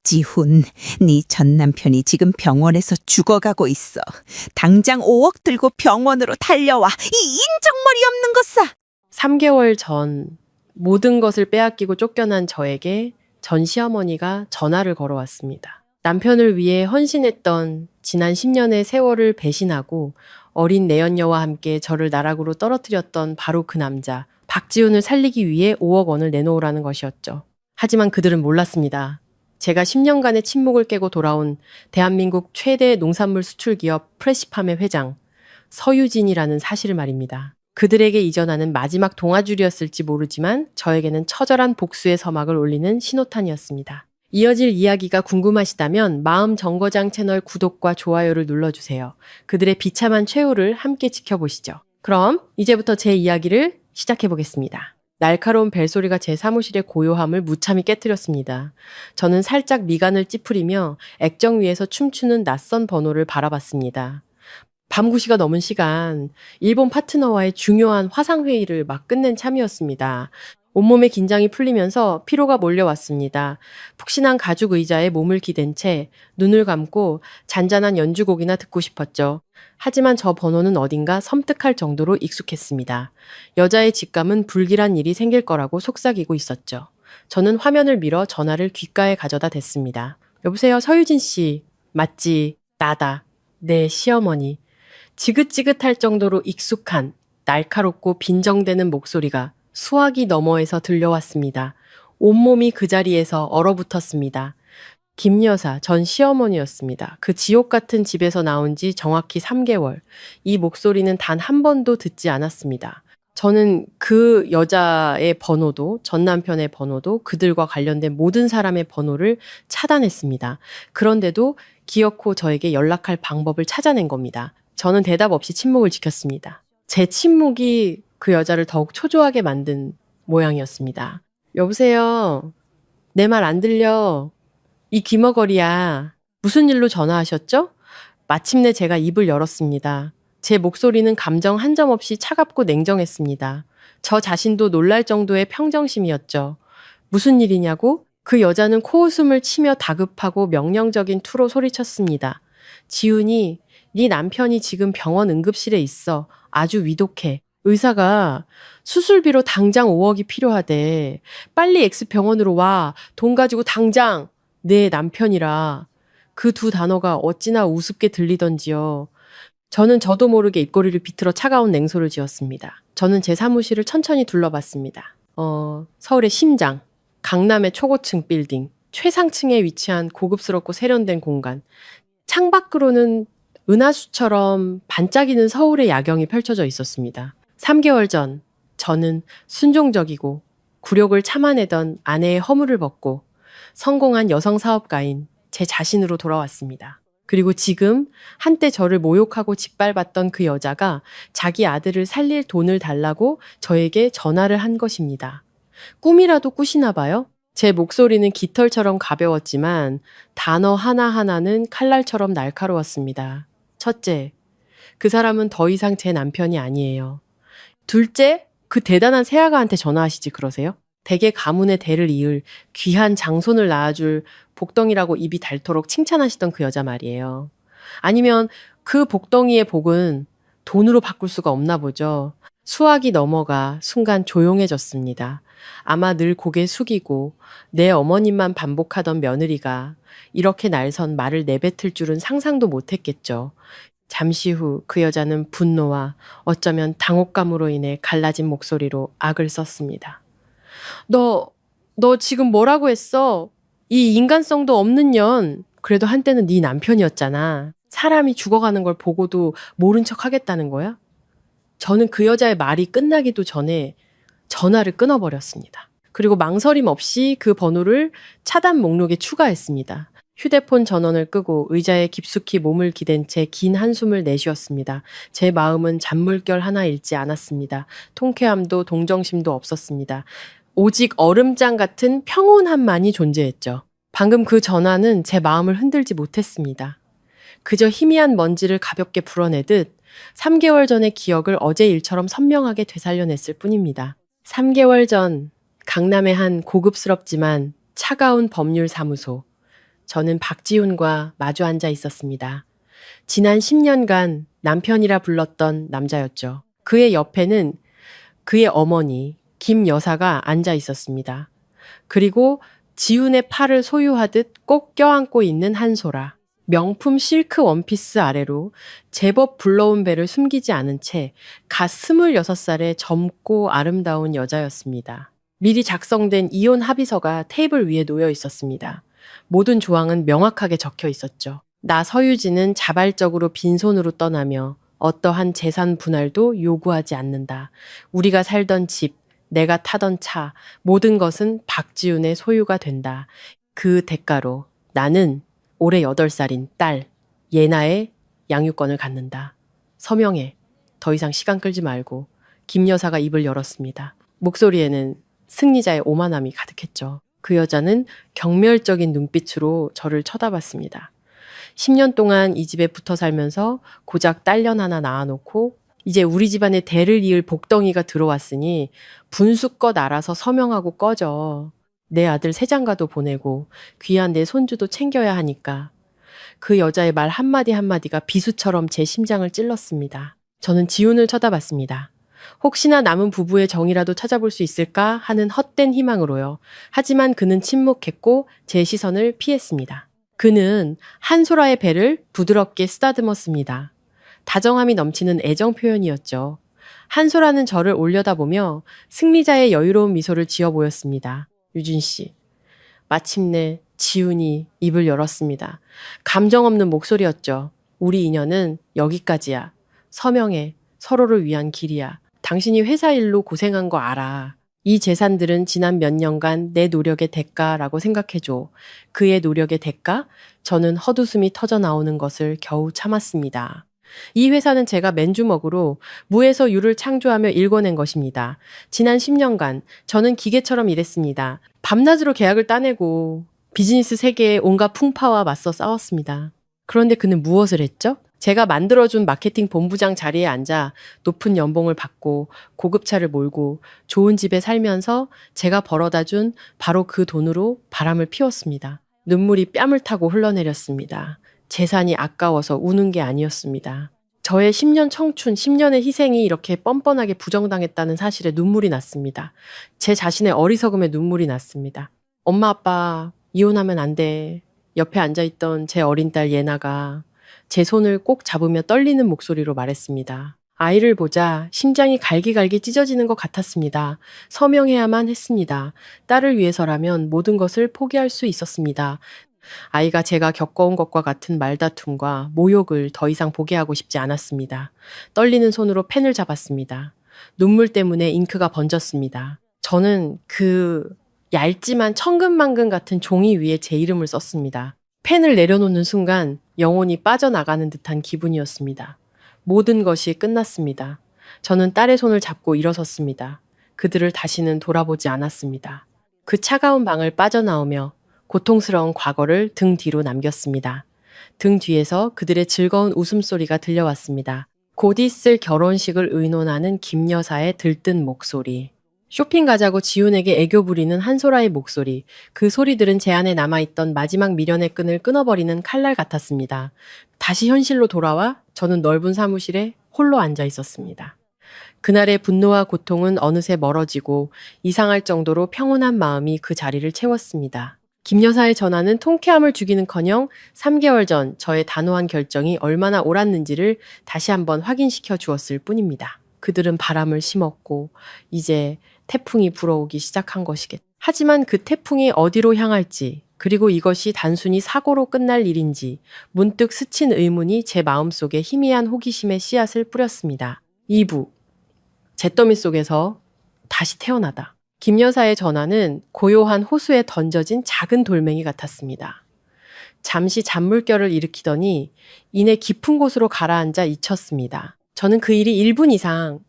지훈, 네 전 남편이 지금 병원에서 죽어가고 있어. 당장 5억 들고 병원으로 달려와. 이 인정머리 없는 것사! 3개월 전 모든 것을 빼앗기고 쫓겨난 저에게 전 시어머니가 전화를 걸어왔습니다. 남편을 위해 헌신했던 지난 10년의 세월을 배신하고 어린 내연녀와 함께 저를 나락으로 떨어뜨렸던 바로 그 남자, 박지훈을 살리기 위해 5억 원을 내놓으라는 것이었죠. 하지만 그들은 몰랐습니다. 제가 10년간의 침묵을 깨고 돌아온 대한민국 최대 농산물 수출 기업 프레시팜의 회장, 서유진이라는 사실을 말입니다. 그들에게 이전하는 마지막 동아줄이었을지 모르지만 저에게는 처절한 복수의 서막을 올리는 신호탄이었습니다. 이어질 이야기가 궁금하시다면 마음 정거장 채널 구독과 좋아요를 눌러주세요. 그들의 비참한 최후를 함께 지켜보시죠. 그럼 이제부터 제 이야기를 시작해보겠습니다. 날카로운 벨소리가 제 사무실의 고요함을 무참히 깨뜨렸습니다. 저는 살짝 미간을 찌푸리며 액정 위에서 춤추는 낯선 번호를 바라봤습니다. 밤 9시가 넘은 시간, 일본 파트너와의 중요한 화상회의를 막 끝낸 참이었습니다. 온몸의 긴장이 풀리면서 피로가 몰려왔습니다. 푹신한 가죽 의자에 몸을 기댄 채 눈을 감고 잔잔한 연주곡이나 듣고 싶었죠. 하지만 저 번호는 어딘가 섬뜩할 정도로 익숙했습니다. 여자의 직감은 불길한 일이 생길 거라고 속삭이고 있었죠. 저는 화면을 밀어 전화를 귓가에 가져다 댔습니다. 여보세요, 서유진 씨. 맞지? 나다. 네, 시어머니. 지긋지긋할 정도로 익숙한, 날카롭고 빈정대는 목소리가 수화기 너머에서 들려왔습니다. 온몸이 그 자리에서 얼어붙었습니다. 김 여사, 전 시어머니였습니다. 그 지옥 같은 집에서 나온 지 정확히 3개월. 이 목소리는 단 한 번도 듣지 않았습니다. 저는 그 여자의 번호도, 전 남편의 번호도, 그들과 관련된 모든 사람의 번호를 차단했습니다. 그런데도 기어코 저에게 연락할 방법을 찾아낸 겁니다. 저는 대답 없이 침묵을 지켰습니다. 제 침묵이 그 여자를 더욱 초조하게 만든 모양이었습니다. 여보세요. 내 말 안 들려. 이 귀머거리야. 무슨 일로 전화하셨죠? 마침내 제가 입을 열었습니다. 제 목소리는 감정 한 점 없이 차갑고 냉정했습니다. 저 자신도 놀랄 정도의 평정심이었죠. 무슨 일이냐고? 그 여자는 코웃음을 치며 다급하고 명령적인 투로 소리쳤습니다. 지훈이, 네 남편이 지금 병원 응급실에 있어. 아주 위독해. 의사가 수술비로 당장 5억이 필요하대. 빨리 X병원으로 와. 돈 가지고 당장. 내 남편이라. 그 두 단어가 어찌나 우습게 들리던지요. 저는 저도 모르게 입꼬리를 비틀어 차가운 냉소를 지었습니다. 저는 제 사무실을 천천히 둘러봤습니다. 서울의 심장, 강남의 초고층 빌딩, 최상층에 위치한 고급스럽고 세련된 공간. 창밖으로는 은하수처럼 반짝이는 서울의 야경이 펼쳐져 있었습니다. 3개월 전, 저는 순종적이고 굴욕을 참아내던 아내의 허물을 벗고 성공한 여성 사업가인 제 자신으로 돌아왔습니다. 그리고 지금 한때 저를 모욕하고 짓밟았던 그 여자가 자기 아들을 살릴 돈을 달라고 저에게 전화를 한 것입니다. 꿈이라도 꾸시나 봐요? 제 목소리는 깃털처럼 가벼웠지만 단어 하나하나는 칼날처럼 날카로웠습니다. 첫째, 그 사람은 더 이상 제 남편이 아니에요. 둘째, 그 대단한 새아가한테 전화하시지 그러세요? 대개 가문의 대를 이을 귀한 장손을 낳아줄 복덩이라고 입이 닳도록 칭찬하시던 그 여자 말이에요. 아니면 그 복덩이의 복은 돈으로 바꿀 수가 없나 보죠. 수학이 넘어가 순간 조용해졌습니다. 아마 늘 고개 숙이고 내 어머님만 반복하던 며느리가 이렇게 날선 말을 내뱉을 줄은 상상도 못했겠죠. 잠시 후 그 여자는 분노와 어쩌면 당혹감으로 인해 갈라진 목소리로 악을 썼습니다. 너 지금 뭐라고 했어? 이 인간성도 없는 년. 그래도 한때는 네 남편이었잖아. 사람이 죽어가는 걸 보고도 모른 척 하겠다는 거야? 저는 그 여자의 말이 끝나기도 전에 전화를 끊어버렸습니다. 그리고 망설임 없이 그 번호를 차단 목록에 추가했습니다. 휴대폰 전원을 끄고 의자에 깊숙이 몸을 기댄 채 긴 한숨을 내쉬었습니다. 제 마음은 잔물결 하나 잃지 않았습니다. 통쾌함도 동정심도 없었습니다. 오직 얼음장 같은 평온함만이 존재했죠. 방금 그 전화는 제 마음을 흔들지 못했습니다. 그저 희미한 먼지를 가볍게 불어내듯 3개월 전의 기억을 어제 일처럼 선명하게 되살려냈을 뿐입니다. 3개월 전 강남의 한 고급스럽지만 차가운 법률 사무소. 저는 박지훈과 마주 앉아 있었습니다. 지난 10년간 남편이라 불렀던 남자였죠. 그의 옆에는 그의 어머니 김 여사가 앉아 있었습니다. 그리고 지훈의 팔을 소유하듯 꼭 껴안고 있는 한소라. 명품 실크 원피스 아래로 제법 불러온 배를 숨기지 않은 채 갓 26살의 젊고 아름다운 여자였습니다. 미리 작성된 이혼 합의서가 테이블 위에 놓여 있었습니다. 모든 조항은 명확하게 적혀 있었죠. 나 서유진은 자발적으로 빈손으로 떠나며 어떠한 재산 분할도 요구하지 않는다. 우리가 살던 집, 내가 타던 차, 모든 것은 박지훈의 소유가 된다. 그 대가로 나는 올해 8살인 딸, 예나의 양육권을 갖는다. 서명해. 더 이상 시간 끌지 말고. 김 여사가 입을 열었습니다. 목소리에는 승리자의 오만함이 가득했죠. 그 여자는 경멸적인 눈빛으로 저를 쳐다봤습니다. 10년 동안 이 집에 붙어 살면서 고작 딸년 하나 낳아놓고 이제 우리 집안에 대를 이을 복덩이가 들어왔으니 분수껏 알아서 서명하고 꺼져. 내 아들 세장가도 보내고 귀한 내 손주도 챙겨야 하니까. 그 여자의 말 한마디 한마디가 비수처럼 제 심장을 찔렀습니다. 저는 지훈을 쳐다봤습니다. 혹시나 남은 부부의 정이라도 찾아볼 수 있을까 하는 헛된 희망으로요. 하지만 그는 침묵했고 제 시선을 피했습니다. 그는 한소라의 배를 부드럽게 쓰다듬었습니다. 다정함이 넘치는 애정 표현이었죠. 한소라는 저를 올려다보며 승리자의 여유로운 미소를 지어 보였습니다. 유진 씨. 마침내 지훈이 입을 열었습니다. 감정 없는 목소리였죠. 우리 인연은 여기까지야. 서명해. 서로를 위한 길이야. 당신이 회사 일로 고생한 거 알아. 이 재산들은 지난 몇 년간 내 노력의 대가라고 생각해줘. 그의 노력의 대가? 저는 헛웃음이 터져 나오는 것을 겨우 참았습니다. 이 회사는 제가 맨주먹으로 무에서 유를 창조하며 일궈낸 것입니다. 지난 10년간 저는 기계처럼 일했습니다. 밤낮으로 계약을 따내고 비즈니스 세계의 온갖 풍파와 맞서 싸웠습니다. 그런데 그는 무엇을 했죠? 제가 만들어준 마케팅 본부장 자리에 앉아 높은 연봉을 받고 고급차를 몰고 좋은 집에 살면서 제가 벌어다준 바로 그 돈으로 바람을 피웠습니다. 눈물이 뺨을 타고 흘러내렸습니다. 재산이 아까워서 우는 게 아니었습니다. 저의 10년 청춘, 10년의 희생이 이렇게 뻔뻔하게 부정당했다는 사실에 눈물이 났습니다. 제 자신의 어리석음에 눈물이 났습니다. 엄마, 아빠, 이혼하면 안 돼. 옆에 앉아있던 제 어린 딸 예나가 제 손을 꼭 잡으며 떨리는 목소리로 말했습니다. 아이를 보자 심장이 갈기갈기 찢어지는 것 같았습니다. 서명해야만 했습니다. 딸을 위해서라면 모든 것을 포기할 수 있었습니다. 아이가 제가 겪어온 것과 같은 말다툼과 모욕을 더 이상 보게 하고 싶지 않았습니다. 떨리는 손으로 펜을 잡았습니다. 눈물 때문에 잉크가 번졌습니다. 저는 그 얇지만 천근만근 같은 종이 위에 제 이름을 썼습니다. 펜을 내려놓는 순간 영혼이 빠져나가는 듯한 기분이었습니다. 모든 것이 끝났습니다. 저는 딸의 손을 잡고 일어섰습니다. 그들을 다시는 돌아보지 않았습니다. 그 차가운 방을 빠져나오며 고통스러운 과거를 등 뒤로 남겼습니다. 등 뒤에서 그들의 즐거운 웃음소리가 들려왔습니다. 곧 있을 결혼식을 의논하는 김 여사의 들뜬 목소리. 쇼핑 가자고 지훈에게 애교 부리는 한소라의 목소리. 그 소리들은 제 안에 남아있던 마지막 미련의 끈을 끊어버리는 칼날 같았습니다. 다시 현실로 돌아와 저는 넓은 사무실에 홀로 앉아 있었습니다. 그날의 분노와 고통은 어느새 멀어지고 이상할 정도로 평온한 마음이 그 자리를 채웠습니다. 김 여사의 전화는 통쾌함을 주기는커녕 3개월 전 저의 단호한 결정이 얼마나 옳았는지를 다시 한번 확인시켜 주었을 뿐입니다. 그들은 바람을 심었고 이제 태풍이 불어오기 시작한 것이겠다. 하지만 그 태풍이 어디로 향할지, 그리고 이것이 단순히 사고로 끝날 일인지 문득 스친 의문이 제 마음속에 희미한 호기심의 씨앗을 뿌렸습니다. 2부. 잿더미 속에서 다시 태어나다. 김 여사의 전화는 고요한 호수에 던져진 작은 돌멩이 같았습니다. 잠시 잔물결을 일으키더니 이내 깊은 곳으로 가라앉아 잊혔습니다. 저는 그 일이 1분 이상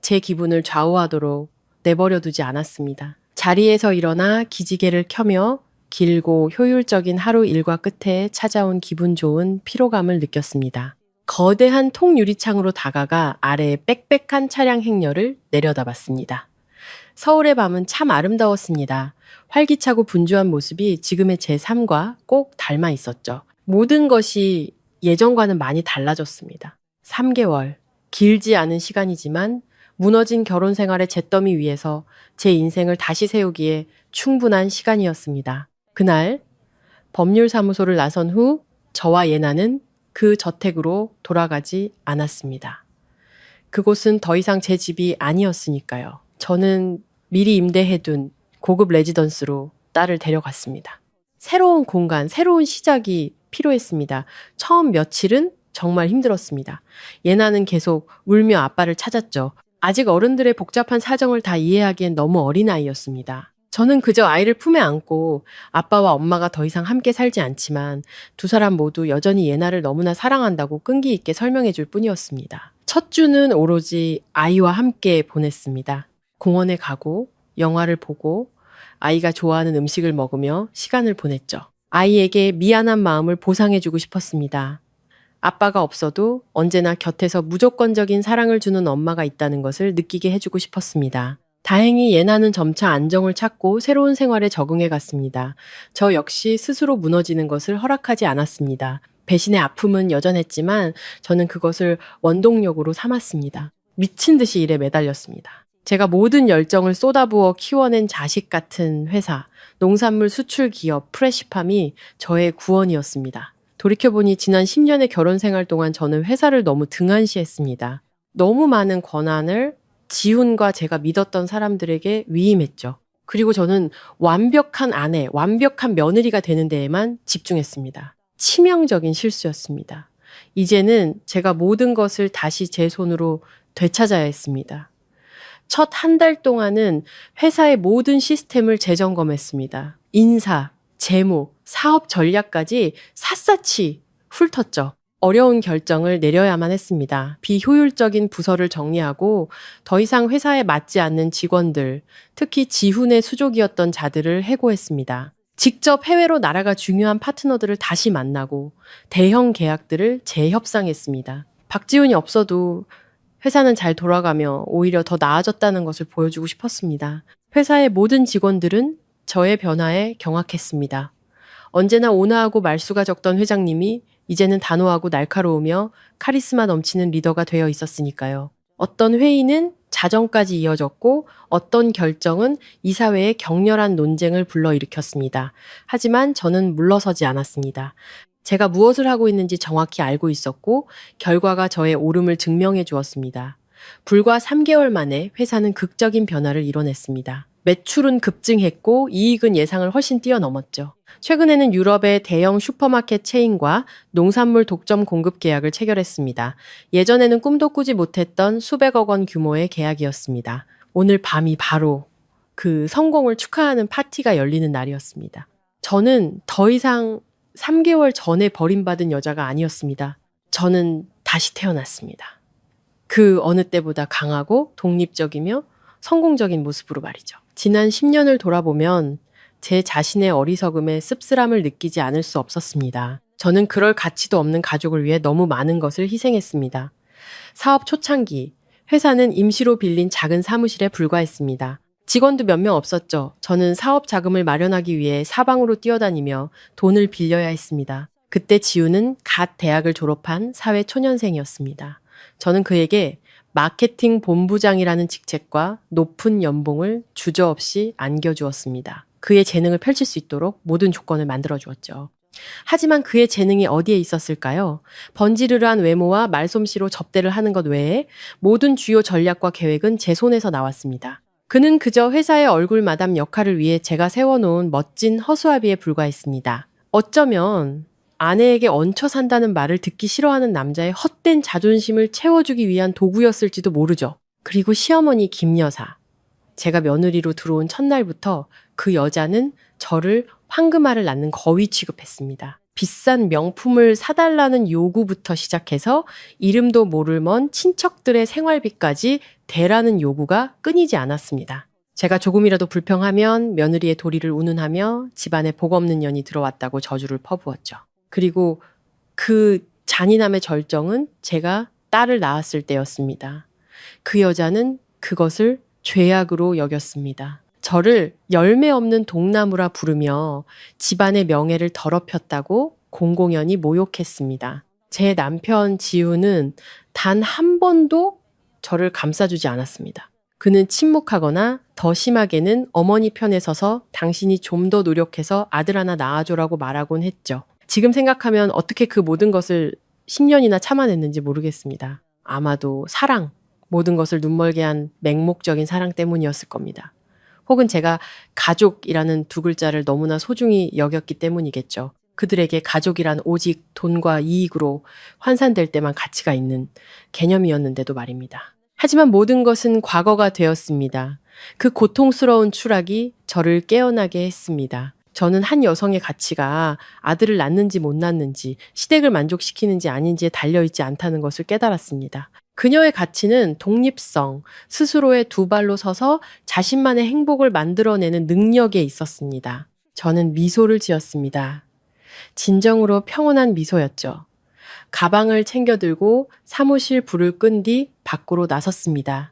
제 기분을 좌우하도록 내버려두지 않았습니다. 자리에서 일어나 기지개를 켜며 길고 효율적인 하루 일과 끝에 찾아온 기분 좋은 피로감을 느꼈습니다. 거대한 통유리창으로 다가가 아래에 빽빽한 차량 행렬을 내려다봤습니다. 서울의 밤은 참 아름다웠습니다. 활기차고 분주한 모습이 지금의 제 삶과 꼭 닮아 있었죠. 모든 것이 예전과는 많이 달라졌습니다. 3개월, 길지 않은 시간이지만 무너진 결혼 생활의 잿더미 위에서 제 인생을 다시 세우기에 충분한 시간이었습니다. 그날 법률사무소를 나선 후 저와 예나는 그 저택으로 돌아가지 않았습니다. 그곳은 더 이상 제 집이 아니었으니까요. 저는 미리 임대해둔 고급 레지던스로 딸을 데려갔습니다. 새로운 공간, 새로운 시작이 필요했습니다. 처음 며칠은 정말 힘들었습니다. 예나는 계속 울며 아빠를 찾았죠. 아직 어른들의 복잡한 사정을 다 이해하기엔 너무 어린아이였습니다. 저는 그저 아이를 품에 안고 아빠와 엄마가 더 이상 함께 살지 않지만 두 사람 모두 여전히 예나를 너무나 사랑한다고 끈기 있게 설명해 줄 뿐이었습니다. 첫 주는 오로지 아이와 함께 보냈습니다. 공원에 가고 영화를 보고 아이가 좋아하는 음식을 먹으며 시간을 보냈죠. 아이에게 미안한 마음을 보상해주고 싶었습니다. 아빠가 없어도 언제나 곁에서 무조건적인 사랑을 주는 엄마가 있다는 것을 느끼게 해주고 싶었습니다. 다행히 예나는 점차 안정을 찾고 새로운 생활에 적응해 갔습니다. 저 역시 스스로 무너지는 것을 허락하지 않았습니다. 배신의 아픔은 여전했지만 저는 그것을 원동력으로 삼았습니다. 미친 듯이 일에 매달렸습니다. 제가 모든 열정을 쏟아부어 키워낸 자식 같은 회사, 농산물 수출 기업 프레시팜이 저의 구원이었습니다. 돌이켜보니 지난 10년의 결혼 생활 동안 저는 회사를 너무 등한시했습니다. 너무 많은 권한을 지훈과 제가 믿었던 사람들에게 위임했죠. 그리고 저는 완벽한 아내, 완벽한 며느리가 되는 데에만 집중했습니다. 치명적인 실수였습니다. 이제는 제가 모든 것을 다시 제 손으로 되찾아야 했습니다. 첫 한 달 동안은 회사의 모든 시스템을 재점검했습니다. 인사, 재무, 사업 전략까지 샅샅이 훑었죠. 어려운 결정을 내려야만 했습니다. 비효율적인 부서를 정리하고 더 이상 회사에 맞지 않는 직원들, 특히 지훈의 수족이었던 자들을 해고했습니다. 직접 해외로 날아가 중요한 파트너들을 다시 만나고 대형 계약들을 재협상했습니다. 박지훈이 없어도 회사는 잘 돌아가며 오히려 더 나아졌다는 것을 보여주고 싶었습니다. 회사의 모든 직원들은 저의 변화에 경악했습니다. 언제나 온화하고 말수가 적던 회장님이 이제는 단호하고 날카로우며 카리스마 넘치는 리더가 되어 있었으니까요. 어떤 회의는 자정까지 이어졌고 어떤 결정은 이사회의 격렬한 논쟁을 불러일으켰습니다. 하지만 저는 물러서지 않았습니다. 제가 무엇을 하고 있는지 정확히 알고 있었고 결과가 저의 옳음을 증명해 주었습니다. 불과 3개월 만에 회사는 극적인 변화를 이뤄냈습니다. 매출은 급증했고 이익은 예상을 훨씬 뛰어넘었죠. 최근에는 유럽의 대형 슈퍼마켓 체인과 농산물 독점 공급 계약을 체결했습니다. 예전에는 꿈도 꾸지 못했던 수백억 원 규모의 계약이었습니다. 오늘 밤이 바로 그 성공을 축하하는 파티가 열리는 날이었습니다. 저는 더 이상 3개월 전에 버림받은 여자가 아니었습니다. 저는 다시 태어났습니다. 그 어느 때보다 강하고 독립적이며 성공적인 모습으로 말이죠. 지난 10년을 돌아보면 제 자신의 어리석음에 씁쓸함을 느끼지 않을 수 없었습니다. 저는 그럴 가치도 없는 가족을 위해 너무 많은 것을 희생했습니다. 사업 초창기, 회사는 임시로 빌린 작은 사무실에 불과했습니다. 직원도 몇 명 없었죠. 저는 사업 자금을 마련하기 위해 사방으로 뛰어다니며 돈을 빌려야 했습니다. 그때 지우는 갓 대학을 졸업한 사회 초년생이었습니다. 저는 그에게 마케팅 본부장이라는 직책과 높은 연봉을 주저없이 안겨주었습니다. 그의 재능을 펼칠 수 있도록 모든 조건을 만들어주었죠. 하지만 그의 재능이 어디에 있었을까요? 번지르르한 외모와 말솜씨로 접대를 하는 것 외에 모든 주요 전략과 계획은 제 손에서 나왔습니다. 그는 그저 회사의 얼굴 마담 역할을 위해 제가 세워놓은 멋진 허수아비에 불과했습니다. 어쩌면 아내에게 얹혀 산다는 말을 듣기 싫어하는 남자의 헛된 자존심을 채워주기 위한 도구였을지도 모르죠. 그리고 시어머니 김 여사. 제가 며느리로 들어온 첫날부터 그 여자는 저를 황금알을 낳는 거위 취급했습니다. 비싼 명품을 사달라는 요구부터 시작해서 이름도 모를 먼 친척들의 생활비까지 대라는 요구가 끊이지 않았습니다. 제가 조금이라도 불평하면 며느리의 도리를 운운하며 집안에 복 없는 년이 들어왔다고 저주를 퍼부었죠. 그리고 그 잔인함의 절정은 제가 딸을 낳았을 때였습니다. 그 여자는 그것을 죄악으로 여겼습니다. 저를 열매 없는 동나무라 부르며 집안의 명예를 더럽혔다고 공공연히 모욕했습니다. 제 남편 지우는 단 한 번도 저를 감싸주지 않았습니다. 그는 침묵하거나 더 심하게는 어머니 편에 서서 당신이 좀 더 노력해서 아들 하나 낳아줘라고 말하곤 했죠. 지금 생각하면 어떻게 그 모든 것을 10년이나 참아냈는지 모르겠습니다. 아마도 사랑, 모든 것을 눈멀게 한 맹목적인 사랑 때문이었을 겁니다. 혹은 제가 가족이라는 두 글자를 너무나 소중히 여겼기 때문이겠죠. 그들에게 가족이란 오직 돈과 이익으로 환산될 때만 가치가 있는 개념이었는데도 말입니다. 하지만 모든 것은 과거가 되었습니다. 그 고통스러운 추락이 저를 깨어나게 했습니다. 저는 한 여성의 가치가 아들을 낳는지 못 낳는지, 시댁을 만족시키는지 아닌지에 달려있지 않다는 것을 깨달았습니다. 그녀의 가치는 독립성, 스스로의 두 발로 서서 자신만의 행복을 만들어내는 능력에 있었습니다. 저는 미소를 지었습니다. 진정으로 평온한 미소였죠. 가방을 챙겨 들고 사무실 불을 끈 뒤 밖으로 나섰습니다.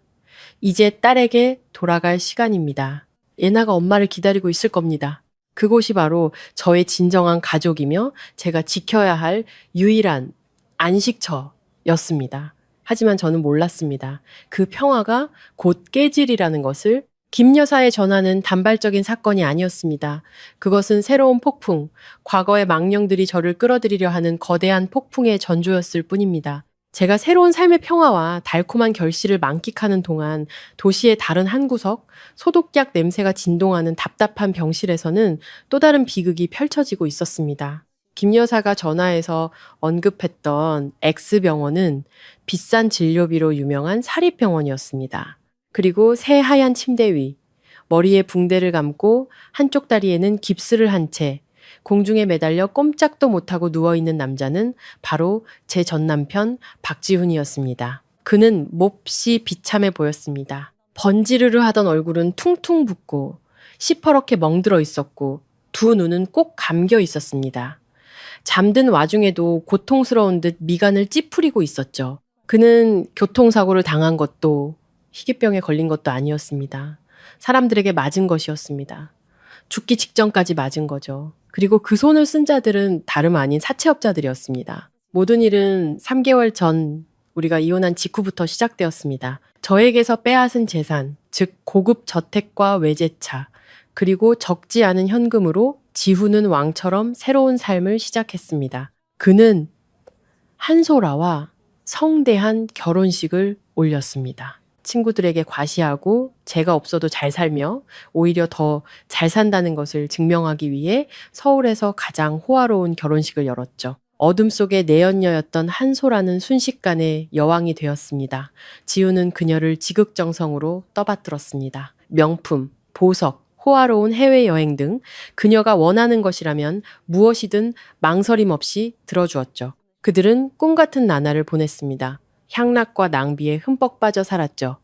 이제 딸에게 돌아갈 시간입니다. 예나가 엄마를 기다리고 있을 겁니다. 그곳이 바로 저의 진정한 가족이며 제가 지켜야 할 유일한 안식처였습니다. 하지만 저는 몰랐습니다. 그 평화가 곧 깨질이라는 것을. 김 여사의 전화는 단발적인 사건이 아니었습니다. 그것은 새로운 폭풍, 과거의 망령들이 저를 끌어들이려 하는 거대한 폭풍의 전조였을 뿐입니다. 제가 새로운 삶의 평화와 달콤한 결실을 만끽하는 동안 도시의 다른 한 구석, 소독약 냄새가 진동하는 답답한 병실에서는 또 다른 비극이 펼쳐지고 있었습니다. 김 여사가 전화해서 언급했던 X병원은 비싼 진료비로 유명한 사립병원이었습니다. 그리고 새하얀 침대 위, 머리에 붕대를 감고 한쪽 다리에는 깁스를 한 채 공중에 매달려 꼼짝도 못하고 누워있는 남자는 바로 제 전남편 박지훈이었습니다. 그는 몹시 비참해 보였습니다. 번지르르 하던 얼굴은 퉁퉁 붓고 시퍼렇게 멍들어 있었고 두 눈은 꼭 감겨 있었습니다. 잠든 와중에도 고통스러운 듯 미간을 찌푸리고 있었죠. 그는 교통사고를 당한 것도 희귀병에 걸린 것도 아니었습니다. 사람들에게 맞은 것이었습니다. 죽기 직전까지 맞은 거죠. 그리고 그 손을 쓴 자들은 다름 아닌 사채업자들이었습니다. 모든 일은 3개월 전 우리가 이혼한 직후부터 시작되었습니다. 저에게서 빼앗은 재산, 즉 고급 저택과 외제차, 그리고 적지 않은 현금으로 지훈은 왕처럼 새로운 삶을 시작했습니다. 그는 한소라와 성대한 결혼식을 올렸습니다. 친구들에게 과시하고 제가 없어도 잘 살며 오히려 더 잘 산다는 것을 증명하기 위해 서울에서 가장 호화로운 결혼식을 열었죠. 어둠 속의 내연녀였던 한소라는 순식간에 여왕이 되었습니다. 지우는 그녀를 지극정성으로 떠받들었습니다. 명품, 보석, 호화로운 해외여행 등 그녀가 원하는 것이라면 무엇이든 망설임 없이 들어주었죠. 그들은 꿈같은 나날을 보냈습니다. 향락과 낭비에 흠뻑 빠져 살았죠.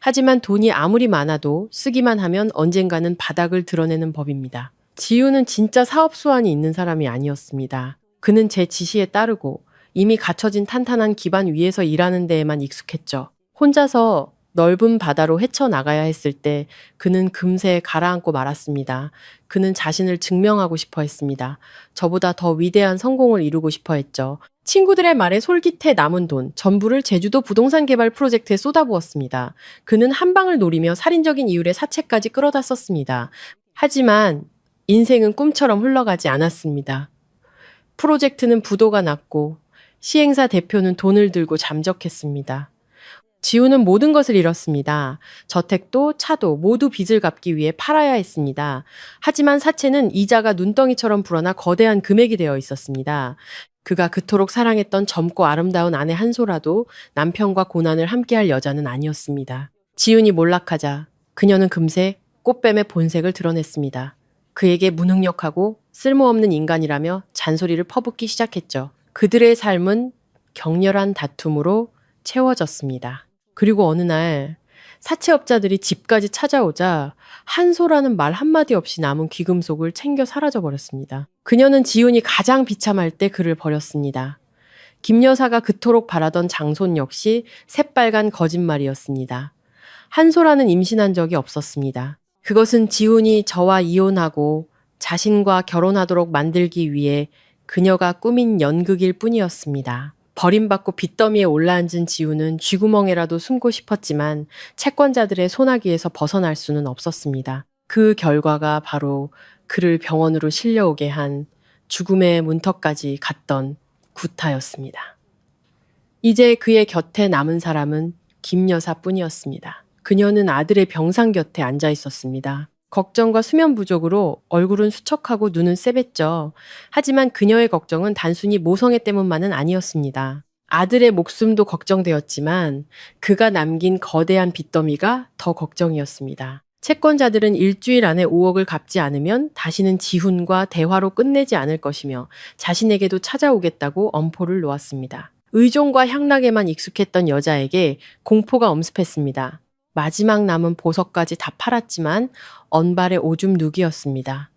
하지만 돈이 아무리 많아도 쓰기만 하면 언젠가는 바닥을 드러내는 법입니다. 지우는 진짜 사업 수완이 있는 사람이 아니었습니다. 그는 제 지시에 따르고 이미 갖춰진 탄탄한 기반 위에서 일하는 데에만 익숙했죠. 혼자서 넓은 바다로 헤쳐나가야 했을 때 그는 금세 가라앉고 말았습니다. 그는 자신을 증명하고 싶어 했습니다. 저보다 더 위대한 성공을 이루고 싶어 했죠. 친구들의 말에 솔깃해 남은 돈, 전부를 제주도 부동산 개발 프로젝트에 쏟아부었습니다. 그는 한 방을 노리며 살인적인 이율의 사채까지 끌어다 썼습니다. 하지만 인생은 꿈처럼 흘러가지 않았습니다. 프로젝트는 부도가 났고 시행사 대표는 돈을 들고 잠적했습니다. 지우는 모든 것을 잃었습니다. 저택도 차도 모두 빚을 갚기 위해 팔아야 했습니다. 하지만 사채는 이자가 눈덩이처럼 불어나 거대한 금액이 되어 있었습니다. 그가 그토록 사랑했던 젊고 아름다운 아내 한소라도 남편과 고난을 함께할 여자는 아니었습니다. 지훈이 몰락하자 그녀는 금세 꽃뱀의 본색을 드러냈습니다. 그에게 무능력하고 쓸모없는 인간이라며 잔소리를 퍼붓기 시작했죠. 그들의 삶은 격렬한 다툼으로 채워졌습니다. 그리고 어느 날 사채업자들이 집까지 찾아오자 한소라는 말 한마디 없이 남은 귀금속을 챙겨 사라져버렸습니다. 그녀는 지훈이 가장 비참할 때 그를 버렸습니다. 김 여사가 그토록 바라던 장손 역시 새빨간 거짓말이었습니다. 한소라는 임신한 적이 없었습니다. 그것은 지훈이 저와 이혼하고 자신과 결혼하도록 만들기 위해 그녀가 꾸민 연극일 뿐이었습니다. 버림받고 빚더미에 올라앉은 지훈은 쥐구멍에라도 숨고 싶었지만 채권자들의 소나기에서 벗어날 수는 없었습니다. 그 결과가 바로 그를 병원으로 실려오게 한 죽음의 문턱까지 갔던 구타였습니다. 이제 그의 곁에 남은 사람은 김 여사뿐이었습니다. 그녀는 아들의 병상 곁에 앉아 있었습니다. 걱정과 수면 부족으로 얼굴은 수척하고 눈은 쎄맸죠. 하지만 그녀의 걱정은 단순히 모성애 때문만은 아니었습니다. 아들의 목숨도 걱정되었지만 그가 남긴 거대한 빚더미가 더 걱정이었습니다. 채권자들은 일주일 안에 5억을 갚지 않으면 다시는 지훈과 대화로 끝내지 않을 것이며 자신에게도 찾아오겠다고 엄포를 놓았습니다. 의존과 향락에만 익숙했던 여자에게 공포가 엄습했습니다. 마지막 남은 보석까지 다 팔았지만 언발의 오줌 누기였습니다.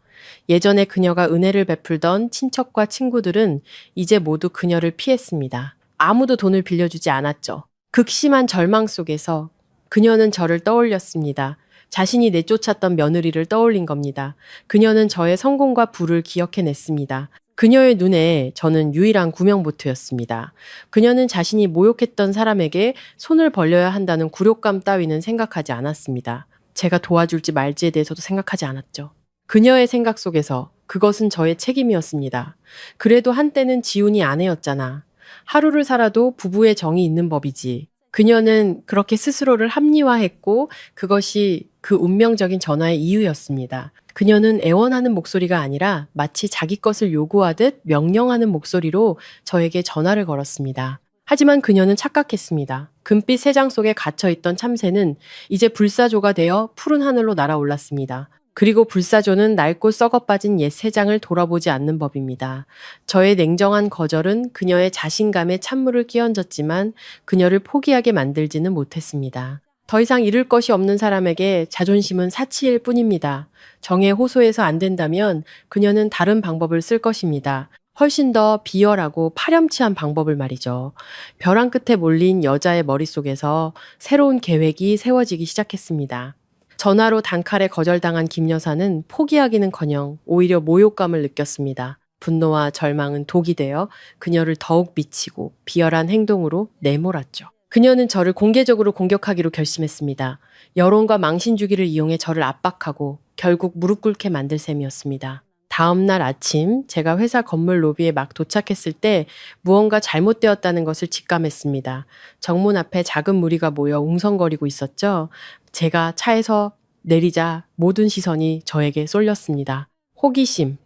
예전에 그녀가 은혜를 베풀던 친척과 친구들은 이제 모두 그녀를 피했습니다. 아무도 돈을 빌려주지 않았죠. 극심한 절망 속에서 그녀는 저를 떠올렸습니다. 자신이 내쫓았던 며느리를 떠올린 겁니다. 그녀는 저의 성공과 부를 기억해냈습니다. 그녀의 눈에 저는 유일한 구명보트였습니다. 그녀는 자신이 모욕했던 사람에게 손을 벌려야 한다는 굴욕감 따위는 생각하지 않았습니다. 제가 도와줄지 말지에 대해서도 생각하지 않았죠. 그녀의 생각 속에서 그것은 저의 책임이었습니다. 그래도 한때는 지훈이 아내였잖아. 하루를 살아도 부부의 정이 있는 법이지. 그녀는 그렇게 스스로를 합리화했고 그것이 그 운명적인 전화의 이유였습니다. 그녀는 애원하는 목소리가 아니라 마치 자기 것을 요구하듯 명령하는 목소리로 저에게 전화를 걸었습니다. 하지만 그녀는 착각했습니다. 금빛 새장 속에 갇혀있던 참새는 이제 불사조가 되어 푸른 하늘로 날아올랐습니다. 그리고 불사조는 낡고 썩어빠진 옛 새장을 돌아보지 않는 법입니다. 저의 냉정한 거절은 그녀의 자신감에 찬물을 끼얹었지만 그녀를 포기하게 만들지는 못했습니다. 더 이상 잃을 것이 없는 사람에게 자존심은 사치일 뿐입니다. 정에 호소해서 안 된다면 그녀는 다른 방법을 쓸 것입니다. 훨씬 더 비열하고 파렴치한 방법을 말이죠. 벼랑 끝에 몰린 여자의 머릿속에서 새로운 계획이 세워지기 시작했습니다. 전화로 단칼에 거절당한 김 여사는 포기하기는커녕 오히려 모욕감을 느꼈습니다. 분노와 절망은 독이 되어 그녀를 더욱 미치고 비열한 행동으로 내몰았죠. 그녀는 저를 공개적으로 공격하기로 결심했습니다. 여론과 망신주기를 이용해 저를 압박하고 결국 무릎 꿇게 만들 셈이었습니다. 다음 날 아침 제가 회사 건물 로비에 막 도착했을 때 무언가 잘못되었다는 것을 직감했습니다. 정문 앞에 작은 무리가 모여 웅성거리고 있었죠. 제가 차에서 내리자 모든 시선이 저에게 쏠렸습니다. 호기심,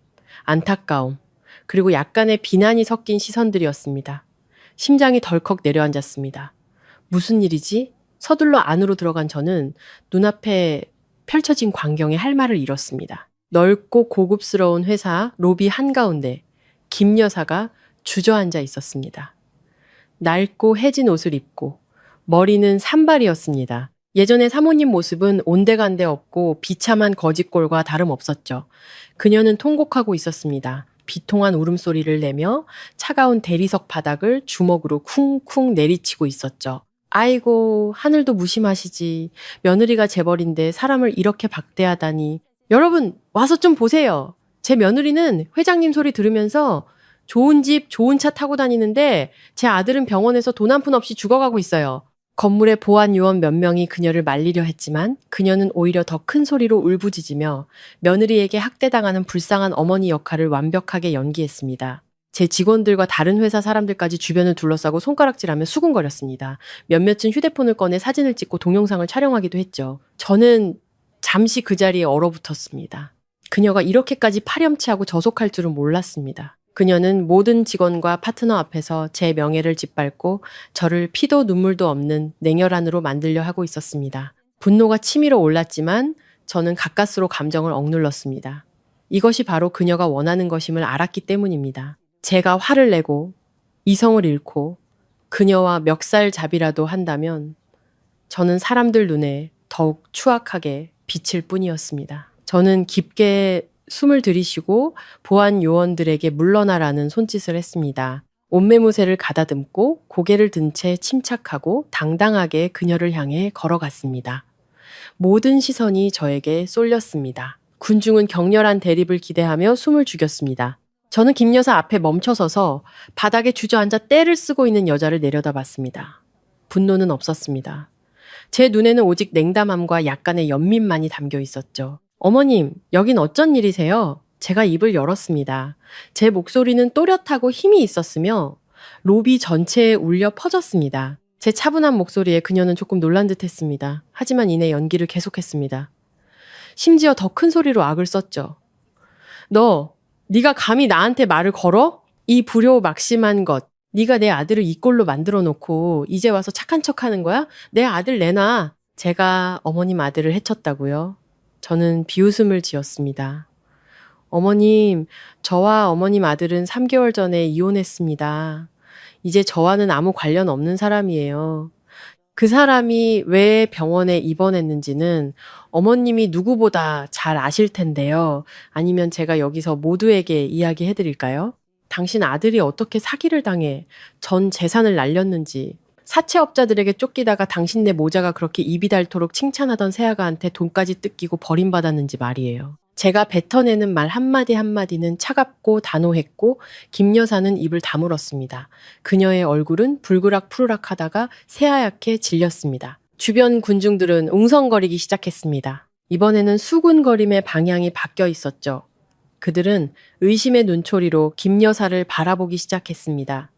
안타까움, 그리고 약간의 비난이 섞인 시선들이었습니다. 심장이 덜컥 내려앉았습니다. 무슨 일이지? 서둘러 안으로 들어간 저는 눈앞에 펼쳐진 광경에 할 말을 잃었습니다. 넓고 고급스러운 회사 로비 한가운데 김 여사가 주저앉아 있었습니다. 낡고 해진 옷을 입고 머리는 산발이었습니다. 예전의 사모님 모습은 온데간데 없고 비참한 거짓골과 다름없었죠. 그녀는 통곡하고 있었습니다. 비통한 울음소리를 내며 차가운 대리석 바닥을 주먹으로 쿵쿵 내리치고 있었죠. 아이고, 하늘도 무심하시지. 며느리가 재벌인데 사람을 이렇게 박대하다니. 여러분, 와서 좀 보세요. 제 며느리는 회장님 소리 들으면서 좋은 집, 좋은 차 타고 다니는데 제 아들은 병원에서 돈 한 푼 없이 죽어가고 있어요. 건물의 보안 요원 몇 명이 그녀를 말리려 했지만 그녀는 오히려 더 큰 소리로 울부짖으며 며느리에게 학대당하는 불쌍한 어머니 역할을 완벽하게 연기했습니다. 제 직원들과 다른 회사 사람들까지 주변을 둘러싸고 손가락질하며 수군거렸습니다. 몇몇은 휴대폰을 꺼내 사진을 찍고 동영상을 촬영하기도 했죠. 저는 잠시 그 자리에 얼어붙었습니다. 그녀가 이렇게까지 파렴치하고 저속할 줄은 몰랐습니다. 그녀는 모든 직원과 파트너 앞에서 제 명예를 짓밟고 저를 피도 눈물도 없는 냉혈한으로 만들려 하고 있었습니다. 분노가 치밀어 올랐지만 저는 가까스로 감정을 억눌렀습니다. 이것이 바로 그녀가 원하는 것임을 알았기 때문입니다. 제가 화를 내고 이성을 잃고 그녀와 멱살잡이라도 한다면 저는 사람들 눈에 더욱 추악하게 비칠 뿐이었습니다. 저는 깊게 숨을 들이쉬고 보안 요원들에게 물러나라는 손짓을 했습니다. 옷매무새를 가다듬고 고개를 든 채 침착하고 당당하게 그녀를 향해 걸어갔습니다. 모든 시선이 저에게 쏠렸습니다. 군중은 격렬한 대립을 기대하며 숨을 죽였습니다. 저는 김 여사 앞에 멈춰서서 바닥에 주저앉아 떼를 쓰고 있는 여자를 내려다봤습니다. 분노는 없었습니다. 제 눈에는 오직 냉담함과 약간의 연민만이 담겨 있었죠. 어머님, 여긴 어쩐 일이세요? 제가 입을 열었습니다. 제 목소리는 또렷하고 힘이 있었으며 로비 전체에 울려 퍼졌습니다. 제 차분한 목소리에 그녀는 조금 놀란 듯 했습니다. 하지만 이내 연기를 계속했습니다. 심지어 더 큰 소리로 악을 썼죠. 네가 감히 나한테 말을 걸어? 이 불효막심한 것. 네가 내 아들을 이 꼴로 만들어 놓고 이제 와서 착한 척하는 거야? 내 아들 내놔. 제가 어머님 아들을 해쳤다고요? 저는 비웃음을 지었습니다. 어머님, 저와 어머님 아들은 3개월 전에 이혼했습니다. 이제 저와는 아무 관련 없는 사람이에요. 그 사람이 왜 병원에 입원했는지는 어머님이 누구보다 잘 아실 텐데요. 아니면 제가 여기서 모두에게 이야기해 드릴까요? 당신 아들이 어떻게 사기를 당해 전 재산을 날렸는지, 사채업자들에게 쫓기다가 당신네 모자가 그렇게 입이 닳도록 칭찬하던 새아가한테 돈까지 뜯기고 버림받았는지 말이에요. 제가 뱉어내는 말 한마디 한마디는 차갑고 단호했고 김 여사는 입을 다물었습니다. 그녀의 얼굴은 불그락 푸르락 하다가 새하얗게 질렸습니다. 주변 군중들은 웅성거리기 시작했습니다. 이번에는 수군거림의 방향이 바뀌어 있었죠. 그들은 의심의 눈초리로 김 여사를 바라보기 시작했습니다.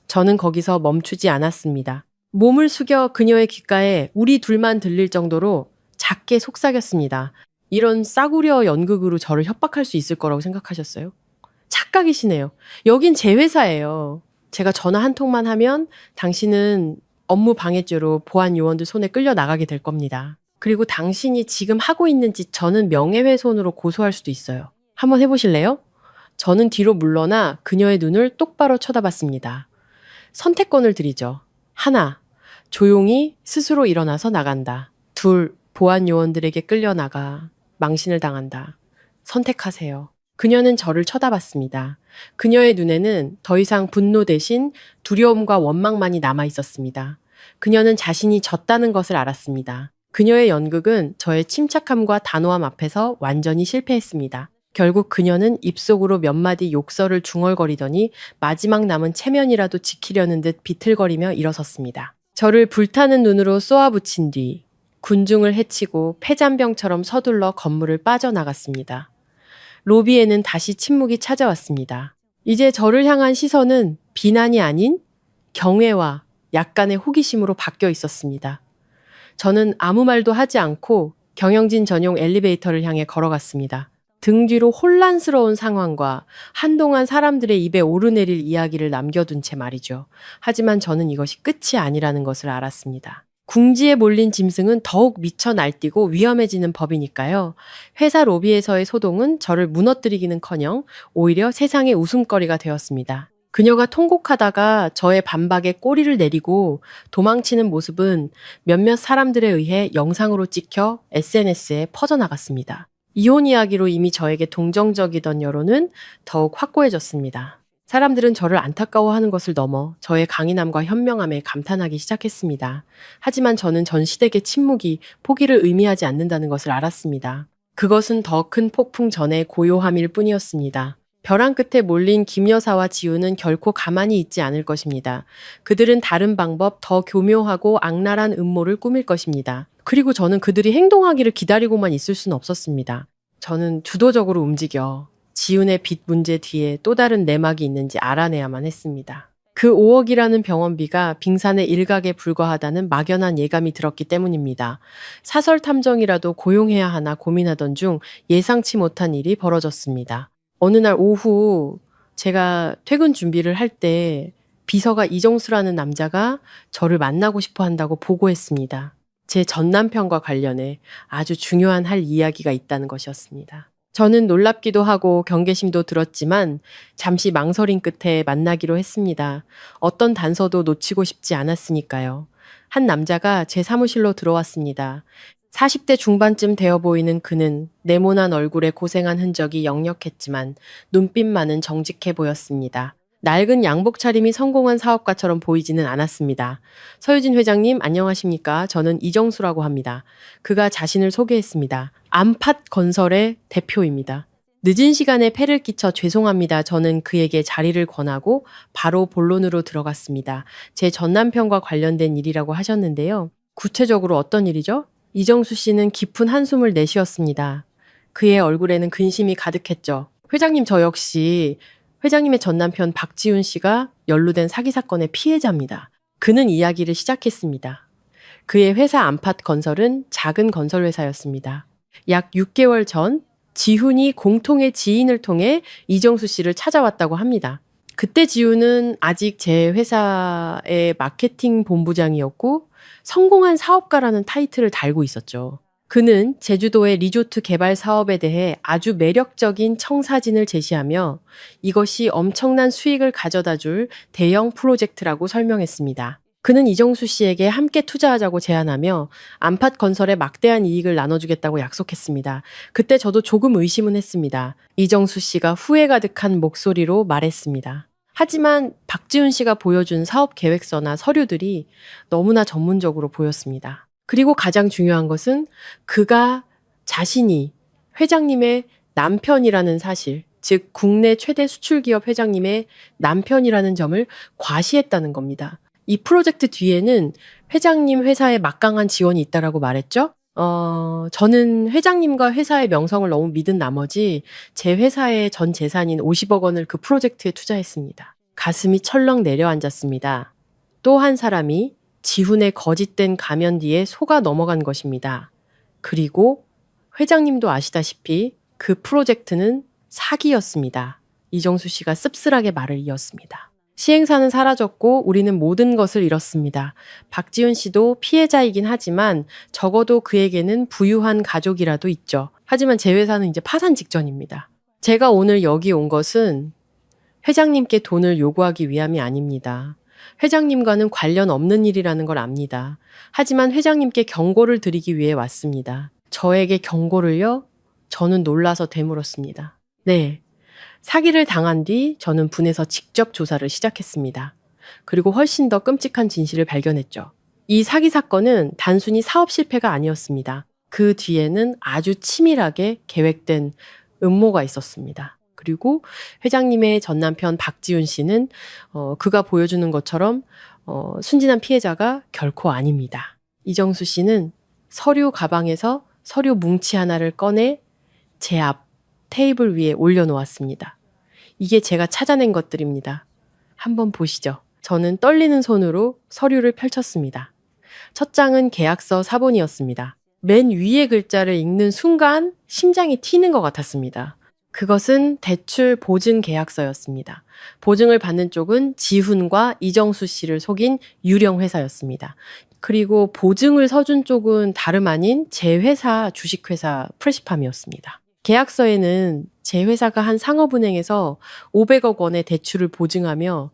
저는 거기서 멈추지 않았습니다. 몸을 숙여 그녀의 귓가에 우리 둘만 들릴 정도로 작게 속삭였습니다. 이런 싸구려 연극으로 저를 협박할 수 있을 거라고 생각하셨어요? 착각이시네요. 여긴 제 회사예요. 제가 전화 한 통만 하면 당신은 업무 방해죄로 보안 요원들 손에 끌려 나가게 될 겁니다. 그리고 당신이 지금 하고 있는 짓 저는 명예훼손으로 고소할 수도 있어요. 한번 해보실래요? 저는 뒤로 물러나 그녀의 눈을 똑바로 쳐다봤습니다. 선택권을 드리죠. 하나, 조용히 스스로 일어나서 나간다. 둘, 보안 요원들에게 끌려나가 망신을 당한다. 선택하세요. 그녀는 저를 쳐다봤습니다. 그녀의 눈에는 더 이상 분노 대신 두려움과 원망만이 남아 있었습니다. 그녀는 자신이 졌다는 것을 알았습니다. 그녀의 연극은 저의 침착함과 단호함 앞에서 완전히 실패했습니다. 결국 그녀는 입속으로 몇 마디 욕설을 중얼거리더니 마지막 남은 체면이라도 지키려는 듯 비틀거리며 일어섰습니다. 저를 불타는 눈으로 쏘아붙인 뒤 군중을 해치고 폐잔병처럼 서둘러 건물을 빠져나갔습니다. 로비에는 다시 침묵이 찾아왔습니다. 이제 저를 향한 시선은 비난이 아닌 경외와 약간의 호기심으로 바뀌어 있었습니다. 저는 아무 말도 하지 않고 경영진 전용 엘리베이터를 향해 걸어갔습니다. 등 뒤로 혼란스러운 상황과 한동안 사람들의 입에 오르내릴 이야기를 남겨둔 채 말이죠. 하지만 저는 이것이 끝이 아니라는 것을 알았습니다. 궁지에 몰린 짐승은 더욱 미쳐 날뛰고 위험해지는 법이니까요. 회사 로비에서의 소동은 저를 무너뜨리기는커녕 오히려 세상의 웃음거리가 되었습니다. 그녀가 통곡하다가 저의 반박에 꼬리를 내리고 도망치는 모습은 몇몇 사람들에 의해 영상으로 찍혀 SNS에 퍼져나갔습니다. 이혼 이야기로 이미 저에게 동정적이던 여론은 더욱 확고해졌습니다. 사람들은 저를 안타까워하는 것을 넘어 저의 강인함과 현명함에 감탄하기 시작했습니다. 하지만 저는 전 시댁의 침묵이 포기를 의미하지 않는다는 것을 알았습니다. 그것은 더 큰 폭풍 전의 고요함일 뿐이었습니다. 벼랑 끝에 몰린 김 여사와 지우는 결코 가만히 있지 않을 것입니다. 그들은 다른 방법, 더 교묘하고 악랄한 음모를 꾸밀 것입니다. 그리고 저는 그들이 행동하기를 기다리고만 있을 수는 없었습니다. 저는 주도적으로 움직여 지훈의 빚 문제 뒤에 또 다른 내막이 있는지 알아내야만 했습니다. 그 5억이라는 병원비가 빙산의 일각에 불과하다는 막연한 예감이 들었기 때문입니다. 사설 탐정이라도 고용해야 하나 고민하던 중 예상치 못한 일이 벌어졌습니다. 어느 날 오후 제가 퇴근 준비를 할 때 비서가 이정수라는 남자가 저를 만나고 싶어 한다고 보고했습니다. 제 전 남편과 관련해 아주 중요한 할 이야기가 있다는 것이었습니다. 저는 놀랍기도 하고 경계심도 들었지만 잠시 망설임 끝에 만나기로 했습니다. 어떤 단서도 놓치고 싶지 않았으니까요. 한 남자가 제 사무실로 들어왔습니다. 40대 중반쯤 되어 보이는 그는 네모난 얼굴에 고생한 흔적이 역력했지만 눈빛만은 정직해 보였습니다. 낡은 양복 차림이 성공한 사업가처럼 보이지는 않았습니다. 서유진 회장님, 안녕하십니까? 저는 이정수라고 합니다. 그가 자신을 소개했습니다. 암팟건설의 대표입니다. 늦은 시간에 폐를 끼쳐 죄송합니다. 저는 그에게 자리를 권하고 바로 본론으로 들어갔습니다. 제 전남편과 관련된 일이라고 하셨는데요. 구체적으로 어떤 일이죠? 이정수 씨는 깊은 한숨을 내쉬었습니다. 그의 얼굴에는 근심이 가득했죠. 회장님, 저 역시 회장님의 전남편 박지훈 씨가 연루된 사기 사건의 피해자입니다. 그는 이야기를 시작했습니다. 그의 회사 암팟건설은 작은 건설회사였습니다. 약 6개월 전 지훈이 공통의 지인을 통해 이정수 씨를 찾아왔다고 합니다. 그때 지훈은 아직 제 회사의 마케팅 본부장이었고 성공한 사업가라는 타이틀을 달고 있었죠. 그는 제주도의 리조트 개발 사업에 대해 아주 매력적인 청사진을 제시하며 이것이 엄청난 수익을 가져다 줄 대형 프로젝트라고 설명했습니다. 그는 이정수 씨에게 함께 투자하자고 제안하며 암팟건설에 막대한 이익을 나눠주겠다고 약속했습니다. 그때 저도 조금 의심은 했습니다. 이정수 씨가 후회 가득한 목소리로 말했습니다. 하지만 박지훈 씨가 보여준 사업 계획서나 서류들이 너무나 전문적으로 보였습니다. 그리고 가장 중요한 것은 그가 자신이 회장님의 남편이라는 사실, 즉 국내 최대 수출기업 회장님의 남편이라는 점을 과시했다는 겁니다. 이 프로젝트 뒤에는 회장님 회사의 막강한 지원이 있다라고 말했죠. 저는 회장님과 회사의 명성을 너무 믿은 나머지 제 회사의 전 재산인 50억 원을 그 프로젝트에 투자했습니다. 가슴이 철렁 내려앉았습니다. 또 한 사람이 지훈의 거짓된 가면 뒤에 속아 넘어간 것입니다. 그리고 회장님도 아시다시피 그 프로젝트는 사기였습니다. 이정수 씨가 씁쓸하게 말을 이었습니다. 시행사는 사라졌고 우리는 모든 것을 잃었습니다. 박지훈 씨도 피해자이긴 하지만 적어도 그에게는 부유한 가족이라도 있죠. 하지만 제 회사는 이제 파산 직전입니다. 제가 오늘 여기 온 것은 회장님께 돈을 요구하기 위함이 아닙니다. 회장님과는 관련 없는 일이라는 걸 압니다. 하지만 회장님께 경고를 드리기 위해 왔습니다. 저에게 경고를요? 저는 놀라서 되물었습니다. 네. 사기를 당한 뒤 저는 분해서 직접 조사를 시작했습니다. 그리고 훨씬 더 끔찍한 진실을 발견했죠. 이 사기 사건은 단순히 사업 실패가 아니었습니다. 그 뒤에는 아주 치밀하게 계획된 음모가 있었습니다. 그리고 회장님의 전남편 박지훈 씨는 그가 보여주는 것처럼 순진한 피해자가 결코 아닙니다. 이정수 씨는 서류 가방에서 서류 뭉치 하나를 꺼내 제 앞 테이블 위에 올려놓았습니다. 이게 제가 찾아낸 것들입니다. 한번 보시죠. 저는 떨리는 손으로 서류를 펼쳤습니다. 첫 장은 계약서 사본이었습니다. 맨 위의 글자를 읽는 순간 심장이 튀는 것 같았습니다. 그것은 대출 보증 계약서였습니다. 보증을 받는 쪽은 지훈과 이정수 씨를 속인 유령 회사였습니다. 그리고 보증을 서준 쪽은 다름 아닌 제 회사 주식회사 프레시팜이었습니다. 계약서에는 제 회사가 한 상업은행에서 500억 원의 대출을 보증하며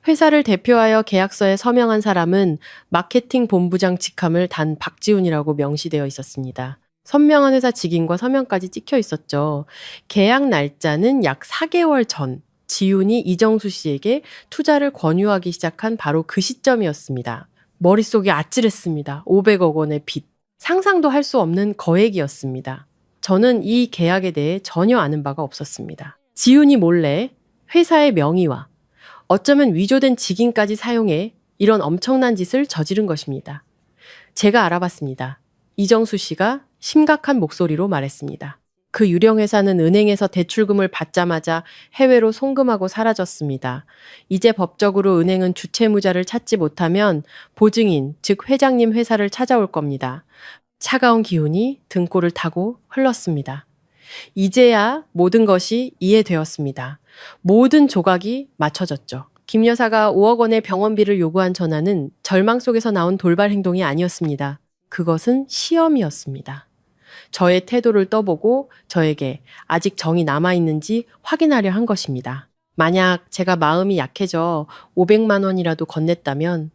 회사를 대표하여 계약서에 서명한 사람은 마케팅 본부장 직함을 단 박지훈이라고 명시되어 있었습니다. 선명한 회사 직인과 서명까지 찍혀 있었죠. 계약 날짜는 약 4개월 전 지훈이 이정수 씨에게 투자를 권유하기 시작한 바로 그 시점이었습니다. 머릿속이 아찔했습니다. 500억 원의 빚. 상상도 할 수 없는 거액이었습니다. 저는 이 계약에 대해 전혀 아는 바가 없었습니다. 지훈이 몰래 회사의 명의와 어쩌면 위조된 직인까지 사용해 이런 엄청난 짓을 저지른 것입니다. 제가 알아봤습니다. 이정수 씨가 심각한 목소리로 말했습니다. 그 유령 회사는 은행에서 대출금을 받자마자 해외로 송금하고 사라졌습니다. 이제 법적으로 은행은 주채무자를 찾지 못하면 보증인, 즉 회장님 회사를 찾아올 겁니다. 차가운 기운이 등골을 타고 흘렀습니다. 이제야 모든 것이 이해되었습니다. 모든 조각이 맞춰졌죠. 김 여사가 5억 원의 병원비를 요구한 전화는 절망 속에서 나온 돌발 행동이 아니었습니다. 그것은 시험이었습니다. 저의 태도를 떠보고 저에게 아직 정이 남아있는지 확인하려 한 것입니다. 만약 제가 마음이 약해져 500만 원이라도 건넸다면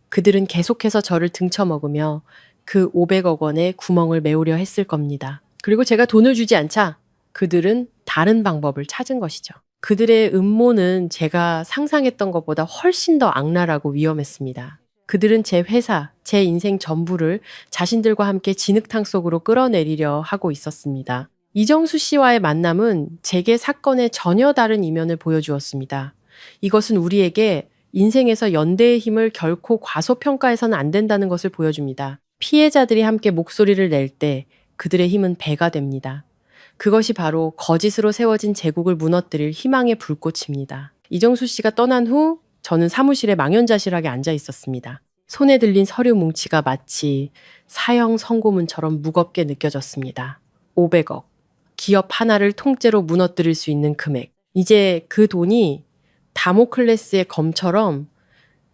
그들은 계속해서 저를 등쳐먹으며 그 500억 원의 구멍을 메우려 했을 겁니다. 그리고 제가 돈을 주지 않자 그들은 다른 방법을 찾은 것이죠. 그들의 음모는 제가 상상했던 것보다 훨씬 더 악랄하고 위험했습니다. 그들은 제 회사, 제 인생 전부를 자신들과 함께 진흙탕 속으로 끌어내리려 하고 있었습니다. 이정수 씨와의 만남은 제게 사건의 전혀 다른 이면을 보여주었습니다. 이것은 우리에게 인생에서 연대의 힘을 결코 과소평가해서는 안 된다는 것을 보여줍니다. 피해자들이 함께 목소리를 낼 때 그들의 힘은 배가 됩니다. 그것이 바로 거짓으로 세워진 제국을 무너뜨릴 희망의 불꽃입니다. 이정수 씨가 떠난 후 저는 사무실에 망연자실하게 앉아 있었습니다. 손에 들린 서류 뭉치가 마치 사형 선고문처럼 무겁게 느껴졌습니다. 500억. 기업 하나를 통째로 무너뜨릴 수 있는 금액. 이제 그 돈이 다모클레스의 검처럼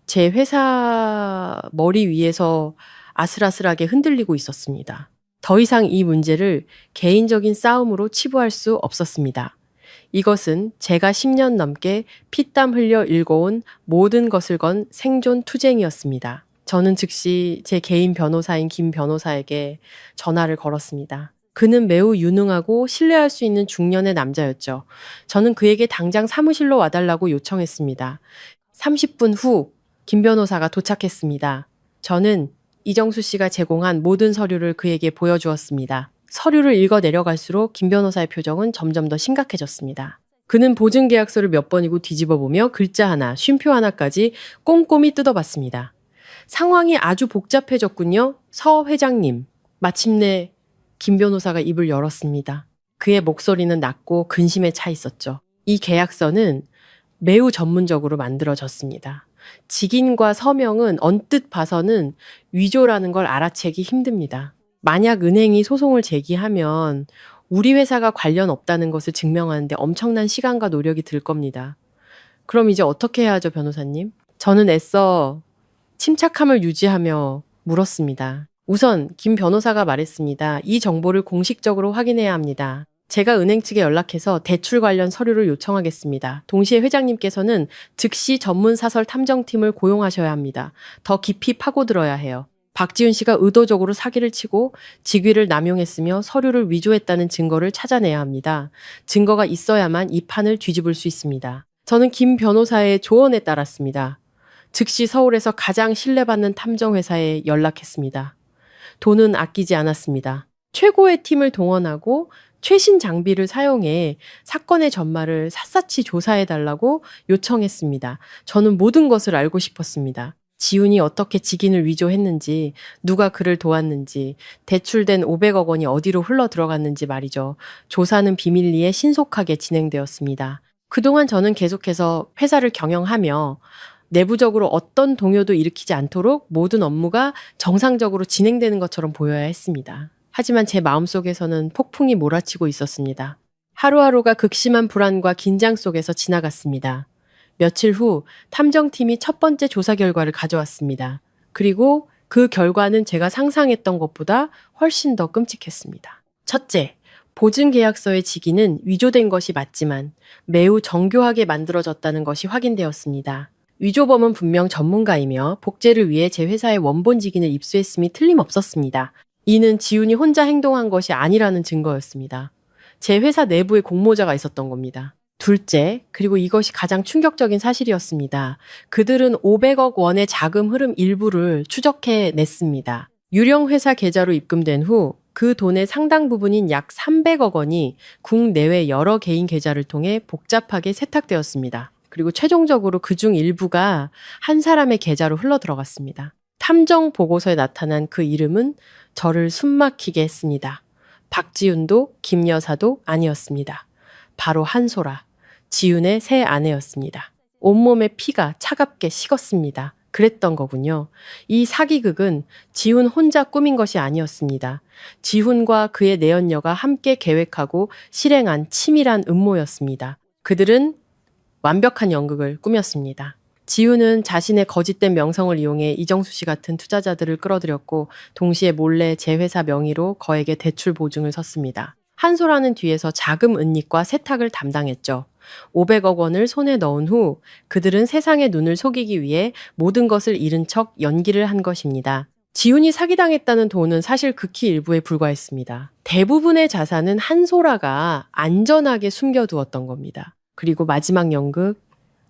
제 회사 머리 위에서 아슬아슬하게 흔들리고 있었습니다. 더 이상 이 문제를 개인적인 싸움으로 치부할 수 없었습니다. 이것은 제가 10년 넘게 피땀 흘려 읽어온 모든 것을 건 생존 투쟁이었습니다. 저는 즉시 제 개인 변호사인 김 변호사에게 전화를 걸었습니다. 그는 매우 유능하고 신뢰할 수 있는 중년의 남자였죠. 저는 그에게 당장 사무실로 와달라고 요청했습니다. 30분 후 김 변호사가 도착했습니다. 저는 이정수 씨가 제공한 모든 서류를 그에게 보여주었습니다. 서류를 읽어 내려갈수록 김 변호사의 표정은 점점 더 심각해졌습니다. 그는 보증계약서를 몇 번이고 뒤집어 보며 글자 하나, 쉼표 하나까지 꼼꼼히 뜯어봤습니다. 상황이 아주 복잡해졌군요. 서 회장님. 마침내 김 변호사가 입을 열었습니다. 그의 목소리는 낮고 근심에 차 있었죠. 이 계약서는 매우 전문적으로 만들어졌습니다. 직인과 서명은 언뜻 봐서는 위조라는 걸 알아채기 힘듭니다. 만약 은행이 소송을 제기하면 우리 회사가 관련 없다는 것을 증명하는데 엄청난 시간과 노력이 들 겁니다. 그럼 이제 어떻게 해야 하죠, 변호사님? 저는 애써 침착함을 유지하며 물었습니다. 우선 김 변호사가 말했습니다. 이 정보를 공식적으로 확인해야 합니다. 제가 은행 측에 연락해서 대출 관련 서류를 요청하겠습니다. 동시에 회장님께서는 즉시 전문 사설 탐정팀을 고용하셔야 합니다. 더 깊이 파고들어야 해요. 박지훈 씨가 의도적으로 사기를 치고 직위를 남용했으며 서류를 위조했다는 증거를 찾아내야 합니다. 증거가 있어야만 이 판을 뒤집을 수 있습니다. 저는 김 변호사의 조언에 따랐습니다. 즉시 서울에서 가장 신뢰받는 탐정회사에 연락했습니다. 돈은 아끼지 않았습니다. 최고의 팀을 동원하고 최신 장비를 사용해 사건의 전말을 샅샅이 조사해달라고 요청했습니다. 저는 모든 것을 알고 싶었습니다. 지훈이 어떻게 직인을 위조했는지, 누가 그를 도왔는지, 대출된 500억 원이 어디로 흘러 들어갔는지 말이죠. 조사는 비밀리에 신속하게 진행되었습니다. 그동안 저는 계속해서 회사를 경영하며 내부적으로 어떤 동요도 일으키지 않도록 모든 업무가 정상적으로 진행되는 것처럼 보여야 했습니다. 하지만 제 마음속에서는 폭풍이 몰아치고 있었습니다. 하루하루가 극심한 불안과 긴장 속에서 지나갔습니다. 며칠 후 탐정팀이 첫 번째 조사 결과를 가져왔습니다. 그리고 그 결과는 제가 상상했던 것보다 훨씬 더 끔찍했습니다. 첫째, 보증계약서의 직인은 위조된 것이 맞지만 매우 정교하게 만들어졌다는 것이 확인되었습니다. 위조범은 분명 전문가이며 복제를 위해 제 회사의 원본 직인을 입수했음이 틀림없었습니다. 이는 지훈이 혼자 행동한 것이 아니라는 증거였습니다. 제 회사 내부에 공모자가 있었던 겁니다. 둘째, 그리고 이것이 가장 충격적인 사실이었습니다. 그들은 500억 원의 자금 흐름 일부를 추적해 냈습니다. 유령 회사 계좌로 입금된 후 그 돈의 상당 부분인 약 300억 원이 국내외 여러 개인 계좌를 통해 복잡하게 세탁되었습니다. 그리고 최종적으로 그중 일부가 한 사람의 계좌로 흘러 들어갔습니다. 탐정 보고서에 나타난 그 이름은 저를 숨막히게 했습니다. 박지훈도 김 여사도 아니었습니다. 바로 한소라, 지훈의 새 아내였습니다. 온몸의 피가 차갑게 식었습니다. 그랬던 거군요. 이 사기극은 지훈 혼자 꾸민 것이 아니었습니다. 지훈과 그의 내연녀가 함께 계획하고 실행한 치밀한 음모였습니다. 그들은 완벽한 연극을 꾸몄습니다. 지훈은 자신의 거짓된 명성을 이용해 이정수 씨 같은 투자자들을 끌어들였고 동시에 몰래 제 회사 명의로 거액의 대출 보증을 섰습니다. 한소라는 뒤에서 자금 은닉과 세탁을 담당했죠. 500억 원을 손에 넣은 후 그들은 세상의 눈을 속이기 위해 모든 것을 잃은 척 연기를 한 것입니다. 지훈이 사기당했다는 돈은 사실 극히 일부에 불과했습니다. 대부분의 자산은 한소라가 안전하게 숨겨두었던 겁니다. 그리고 마지막 연극,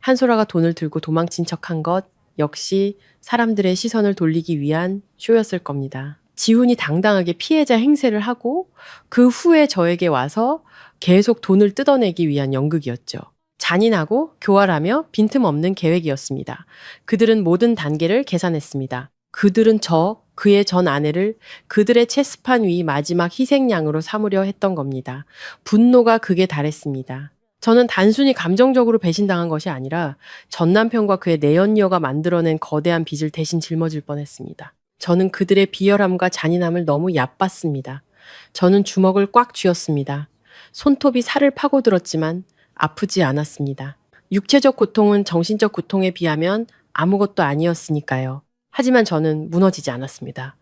한소라가 돈을 들고 도망친 척한 것 역시 사람들의 시선을 돌리기 위한 쇼였을 겁니다. 지훈이 당당하게 피해자 행세를 하고 그 후에 저에게 와서 계속 돈을 뜯어내기 위한 연극이었죠. 잔인하고 교활하며 빈틈없는 계획이었습니다. 그들은 모든 단계를 계산했습니다. 그들은 그의 전 아내를 그들의 체스판 위 마지막 희생양으로 삼으려 했던 겁니다. 분노가 극에 달했습니다. 저는 단순히 감정적으로 배신당한 것이 아니라 전 남편과 그의 내연녀가 만들어낸 거대한 빚을 대신 짊어질 뻔했습니다. 저는 그들의 비열함과 잔인함을 너무 얕봤습니다. 저는 주먹을 꽉 쥐었습니다. 손톱이 살을 파고들었지만 아프지 않았습니다. 육체적 고통은 정신적 고통에 비하면 아무것도 아니었으니까요. 하지만 저는 무너지지 않았습니다.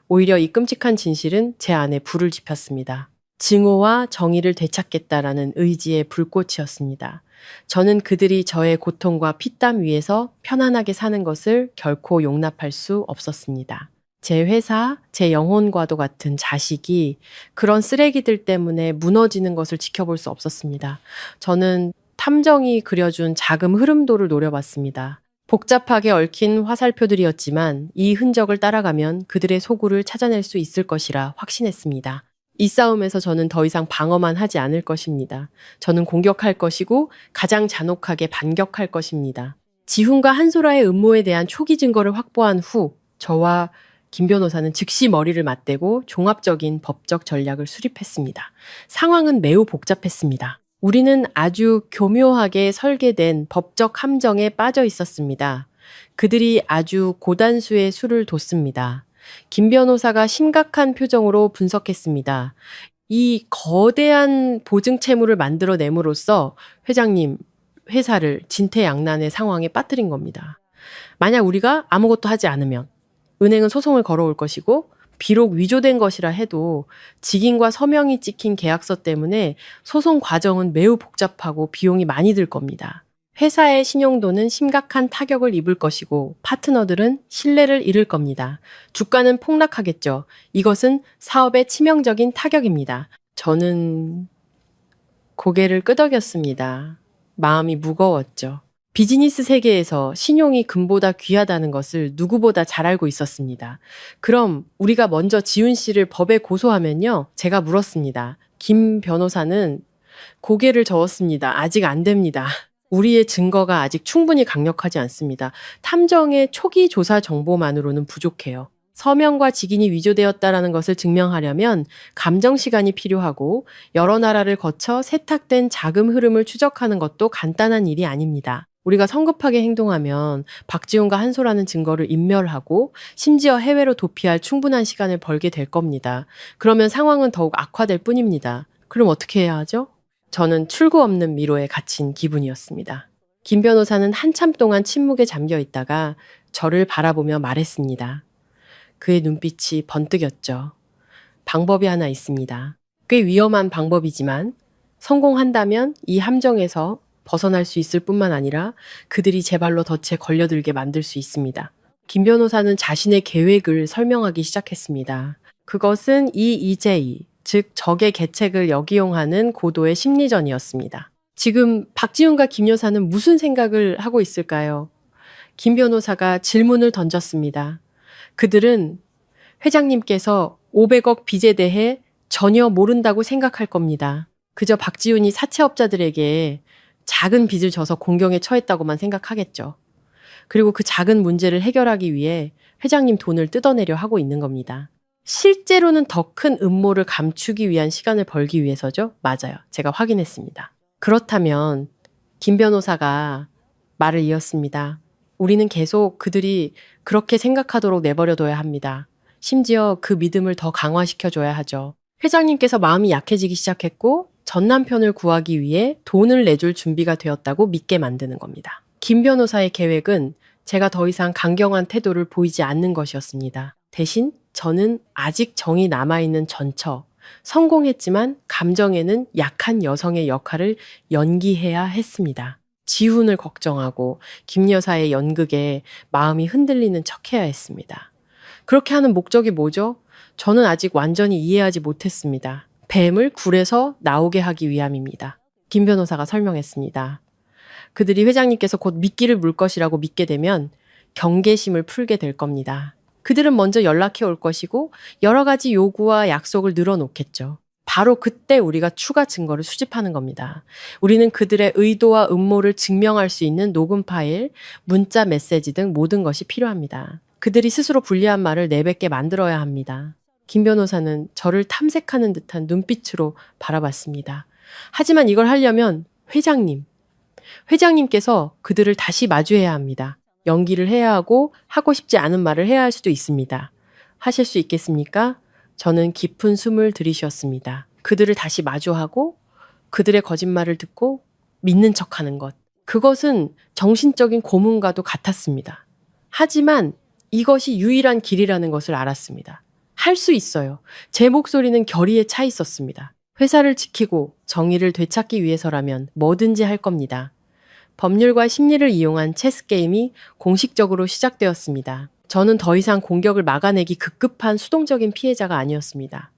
오히려 이 끔찍한 진실은 제 안에 불을 지폈습니다. 증오와 정의를 되찾겠다라는 의지의 불꽃이었습니다. 저는 그들이 저의 고통과 피땀 위에서 편안하게 사는 것을 결코 용납할 수 없었습니다. 제 회사, 제 영혼과도 같은 자식이 그런 쓰레기들 때문에 무너지는 것을 지켜볼 수 없었습니다. 저는 탐정이 그려준 자금 흐름도를 노려봤습니다. 복잡하게 얽힌 화살표들이었지만 이 흔적을 따라가면 그들의 소굴을 찾아낼 수 있을 것이라 확신했습니다. 이 싸움에서 저는 더 이상 방어만 하지 않을 것입니다. 저는 공격할 것이고 가장 잔혹하게 반격할 것입니다. 지훈과 한소라의 음모에 대한 초기 증거를 확보한 후 저와 김 변호사는 즉시 머리를 맞대고 종합적인 법적 전략을 수립했습니다. 상황은 매우 복잡했습니다. 우리는 아주 교묘하게 설계된 법적 함정에 빠져 있었습니다. 그들이 아주 고단수의 수를 뒀습니다. 김 변호사가 심각한 표정으로 분석했습니다. 이 거대한 보증 채무를 만들어냄으로써 회장님 회사를 진퇴양난의 상황에 빠뜨린 겁니다. 만약 우리가 아무것도 하지 않으면 은행은 소송을 걸어올 것이고 비록 위조된 것이라 해도 직인과 서명이 찍힌 계약서 때문에 소송 과정은 매우 복잡하고 비용이 많이 들 겁니다. 회사의 신용도는 심각한 타격을 입을 것이고 파트너들은 신뢰를 잃을 겁니다. 주가는 폭락하겠죠. 이것은 사업에 치명적인 타격입니다. 저는 고개를 끄덕였습니다. 마음이 무거웠죠. 비즈니스 세계에서 신용이 금보다 귀하다는 것을 누구보다 잘 알고 있었습니다. 그럼 우리가 먼저 지훈 씨를 법에 고소하면요? 제가 물었습니다. 김 변호사는 고개를 저었습니다. 아직 안 됩니다. 우리의 증거가 아직 충분히 강력하지 않습니다. 탐정의 초기 조사 정보만으로는 부족해요. 서명과 직인이 위조되었다라는 것을 증명하려면 감정 시간이 필요하고 여러 나라를 거쳐 세탁된 자금 흐름을 추적하는 것도 간단한 일이 아닙니다. 우리가 성급하게 행동하면 박지훈과 한소라는 증거를 인멸하고 심지어 해외로 도피할 충분한 시간을 벌게 될 겁니다. 그러면 상황은 더욱 악화될 뿐입니다. 그럼 어떻게 해야 하죠? 저는 출구 없는 미로에 갇힌 기분이었습니다. 김 변호사는 한참 동안 침묵에 잠겨 있다가 저를 바라보며 말했습니다. 그의 눈빛이 번뜩였죠. 방법이 하나 있습니다. 꽤 위험한 방법이지만 성공한다면 이 함정에서 벗어날 수 있을 뿐만 아니라 그들이 제 발로 덫에 걸려들게 만들 수 있습니다. 김 변호사는 자신의 계획을 설명하기 시작했습니다. 그것은 EEJ, 즉 적의 계책을 역이용하는 고도의 심리전이었습니다. 지금 박지훈과 김 여사는 무슨 생각을 하고 있을까요? 김 변호사가 질문을 던졌습니다. 그들은 회장님께서 500억 빚에 대해 전혀 모른다고 생각할 겁니다. 그저 박지훈이 사채업자들에게 작은 빚을 져서 공경에 처했다고만 생각하겠죠. 그리고 그 작은 문제를 해결하기 위해 회장님 돈을 뜯어내려 하고 있는 겁니다. 실제로는 더 큰 음모를 감추기 위한 시간을 벌기 위해서죠? 맞아요. 제가 확인했습니다. 그렇다면 김 변호사가 말을 이었습니다. 우리는 계속 그들이 그렇게 생각하도록 내버려둬야 합니다. 심지어 그 믿음을 더 강화시켜줘야 하죠. 회장님께서 마음이 약해지기 시작했고 전 남편을 구하기 위해 돈을 내줄 준비가 되었다고 믿게 만드는 겁니다. 김 변호사의 계획은 제가 더 이상 강경한 태도를 보이지 않는 것이었습니다. 대신 저는 아직 정이 남아있는 전처, 성공했지만 감정에는 약한 여성의 역할을 연기해야 했습니다. 지훈을 걱정하고 김 여사의 연극에 마음이 흔들리는 척해야 했습니다. 그렇게 하는 목적이 뭐죠? 저는 아직 완전히 이해하지 못했습니다. 뱀을 굴에서 나오게 하기 위함입니다. 김 변호사가 설명했습니다. 그들이 회장님께서 곧 미끼를 물 것이라고 믿게 되면 경계심을 풀게 될 겁니다. 그들은 먼저 연락해 올 것이고 여러 가지 요구와 약속을 늘어놓겠죠. 바로 그때 우리가 추가 증거를 수집하는 겁니다. 우리는 그들의 의도와 음모를 증명할 수 있는 녹음 파일, 문자 메시지 등 모든 것이 필요합니다. 그들이 스스로 불리한 말을 내뱉게 만들어야 합니다. 김 변호사는 저를 탐색하는 듯한 눈빛으로 바라봤습니다. 하지만 이걸 하려면 회장님께서 그들을 다시 마주해야 합니다. 연기를 해야 하고 하고 싶지 않은 말을 해야 할 수도 있습니다. 하실 수 있겠습니까? 저는 깊은 숨을 들이쉬었습니다. 그들을 다시 마주하고 그들의 거짓말을 듣고 믿는 척하는 것. 그것은 정신적인 고문과도 같았습니다. 하지만 이것이 유일한 길이라는 것을 알았습니다. 할 수 있어요. 제 목소리는 결의에 차 있었습니다. 회사를 지키고 정의를 되찾기 위해서라면 뭐든지 할 겁니다. 법률과 심리를 이용한 체스 게임이 공식적으로 시작되었습니다. 저는 더 이상 공격을 막아내기 급급한 수동적인 피해자가 아니었습니다.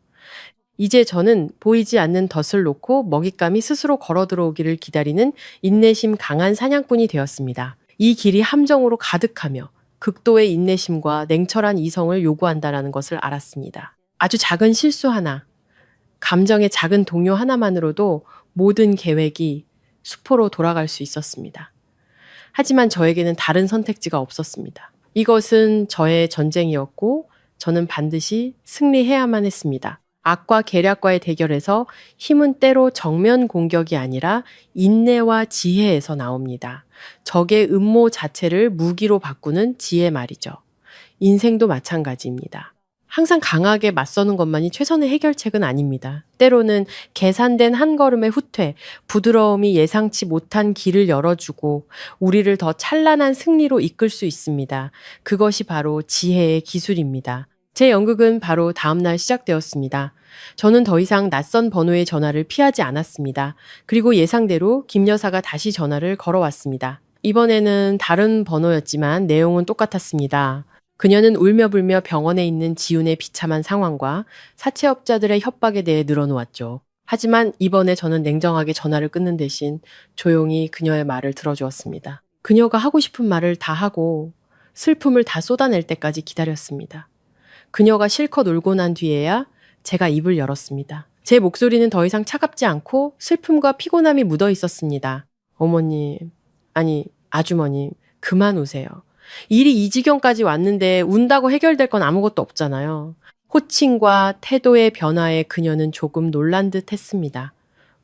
이제 저는 보이지 않는 덫을 놓고 먹잇감이 스스로 걸어 들어오기를 기다리는 인내심 강한 사냥꾼이 되었습니다. 이 길이 함정으로 가득하며 극도의 인내심과 냉철한 이성을 요구한다는 것을 알았습니다. 아주 작은 실수 하나, 감정의 작은 동요 하나만으로도 모든 계획이 수포로 돌아갈 수 있었습니다. 하지만 저에게는 다른 선택지가 없었습니다. 이것은 저의 전쟁이었고 저는 반드시 승리해야만 했습니다. 악과 계략과의 대결에서 힘은 때로 정면 공격이 아니라 인내와 지혜에서 나옵니다. 적의 음모 자체를 무기로 바꾸는 지혜 말이죠. 인생도 마찬가지입니다. 항상 강하게 맞서는 것만이 최선의 해결책은 아닙니다. 때로는 계산된 한 걸음의 후퇴, 부드러움이 예상치 못한 길을 열어주고 우리를 더 찬란한 승리로 이끌 수 있습니다. 그것이 바로 지혜의 기술입니다. 제 연극은 바로 다음날 시작되었습니다. 저는 더 이상 낯선 번호의 전화를 피하지 않았습니다. 그리고 예상대로 김 여사가 다시 전화를 걸어왔습니다. 이번에는 다른 번호였지만 내용은 똑같았습니다. 그녀는 울며불며 병원에 있는 지훈의 비참한 상황과 사채업자들의 협박에 대해 늘어놓았죠. 하지만 이번에 저는 냉정하게 전화를 끊는 대신 조용히 그녀의 말을 들어주었습니다. 그녀가 하고 싶은 말을 다 하고 슬픔을 다 쏟아낼 때까지 기다렸습니다. 그녀가 실컷 울고 난 뒤에야 제가 입을 열었습니다. 제 목소리는 더 이상 차갑지 않고 슬픔과 피곤함이 묻어 있었습니다. 어머님, 아니 아주머님, 그만 우세요. 일이 이 지경까지 왔는데 운다고 해결될 건 아무것도 없잖아요. 호칭과 태도의 변화에 그녀는 조금 놀란 듯 했습니다.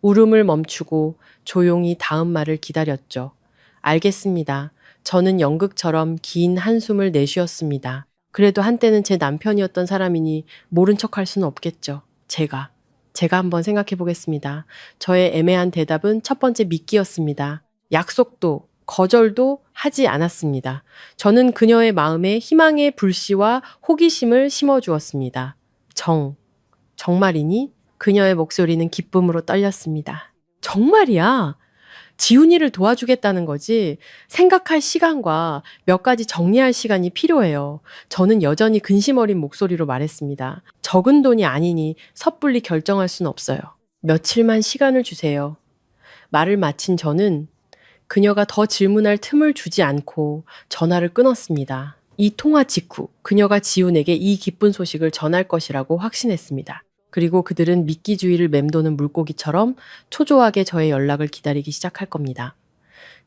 울음을 멈추고 조용히 다음 말을 기다렸죠. 알겠습니다. 저는 연극처럼 긴 한숨을 내쉬었습니다. 그래도 한때는 제 남편이었던 사람이니 모른 척할 수는 없겠죠. 제가 한번 생각해 보겠습니다. 저의 애매한 대답은 첫 번째 미끼였습니다. 약속도 거절도 하지 않았습니다. 저는 그녀의 마음에 희망의 불씨와 호기심을 심어주었습니다. 정말이니? 그녀의 목소리는 기쁨으로 떨렸습니다. 정말이야? 지훈이를 도와주겠다는 거지. 생각할 시간과 몇 가지 정리할 시간이 필요해요. 저는 여전히 근심 어린 목소리로 말했습니다. 적은 돈이 아니니 섣불리 결정할 순 없어요. 며칠만 시간을 주세요. 말을 마친 저는 그녀가 더 질문할 틈을 주지 않고 전화를 끊었습니다. 이 통화 직후 그녀가 지훈에게 이 기쁜 소식을 전할 것이라고 확신했습니다. 그리고 그들은 미끼주의를 맴도는 물고기처럼 초조하게 저의 연락을 기다리기 시작할 겁니다.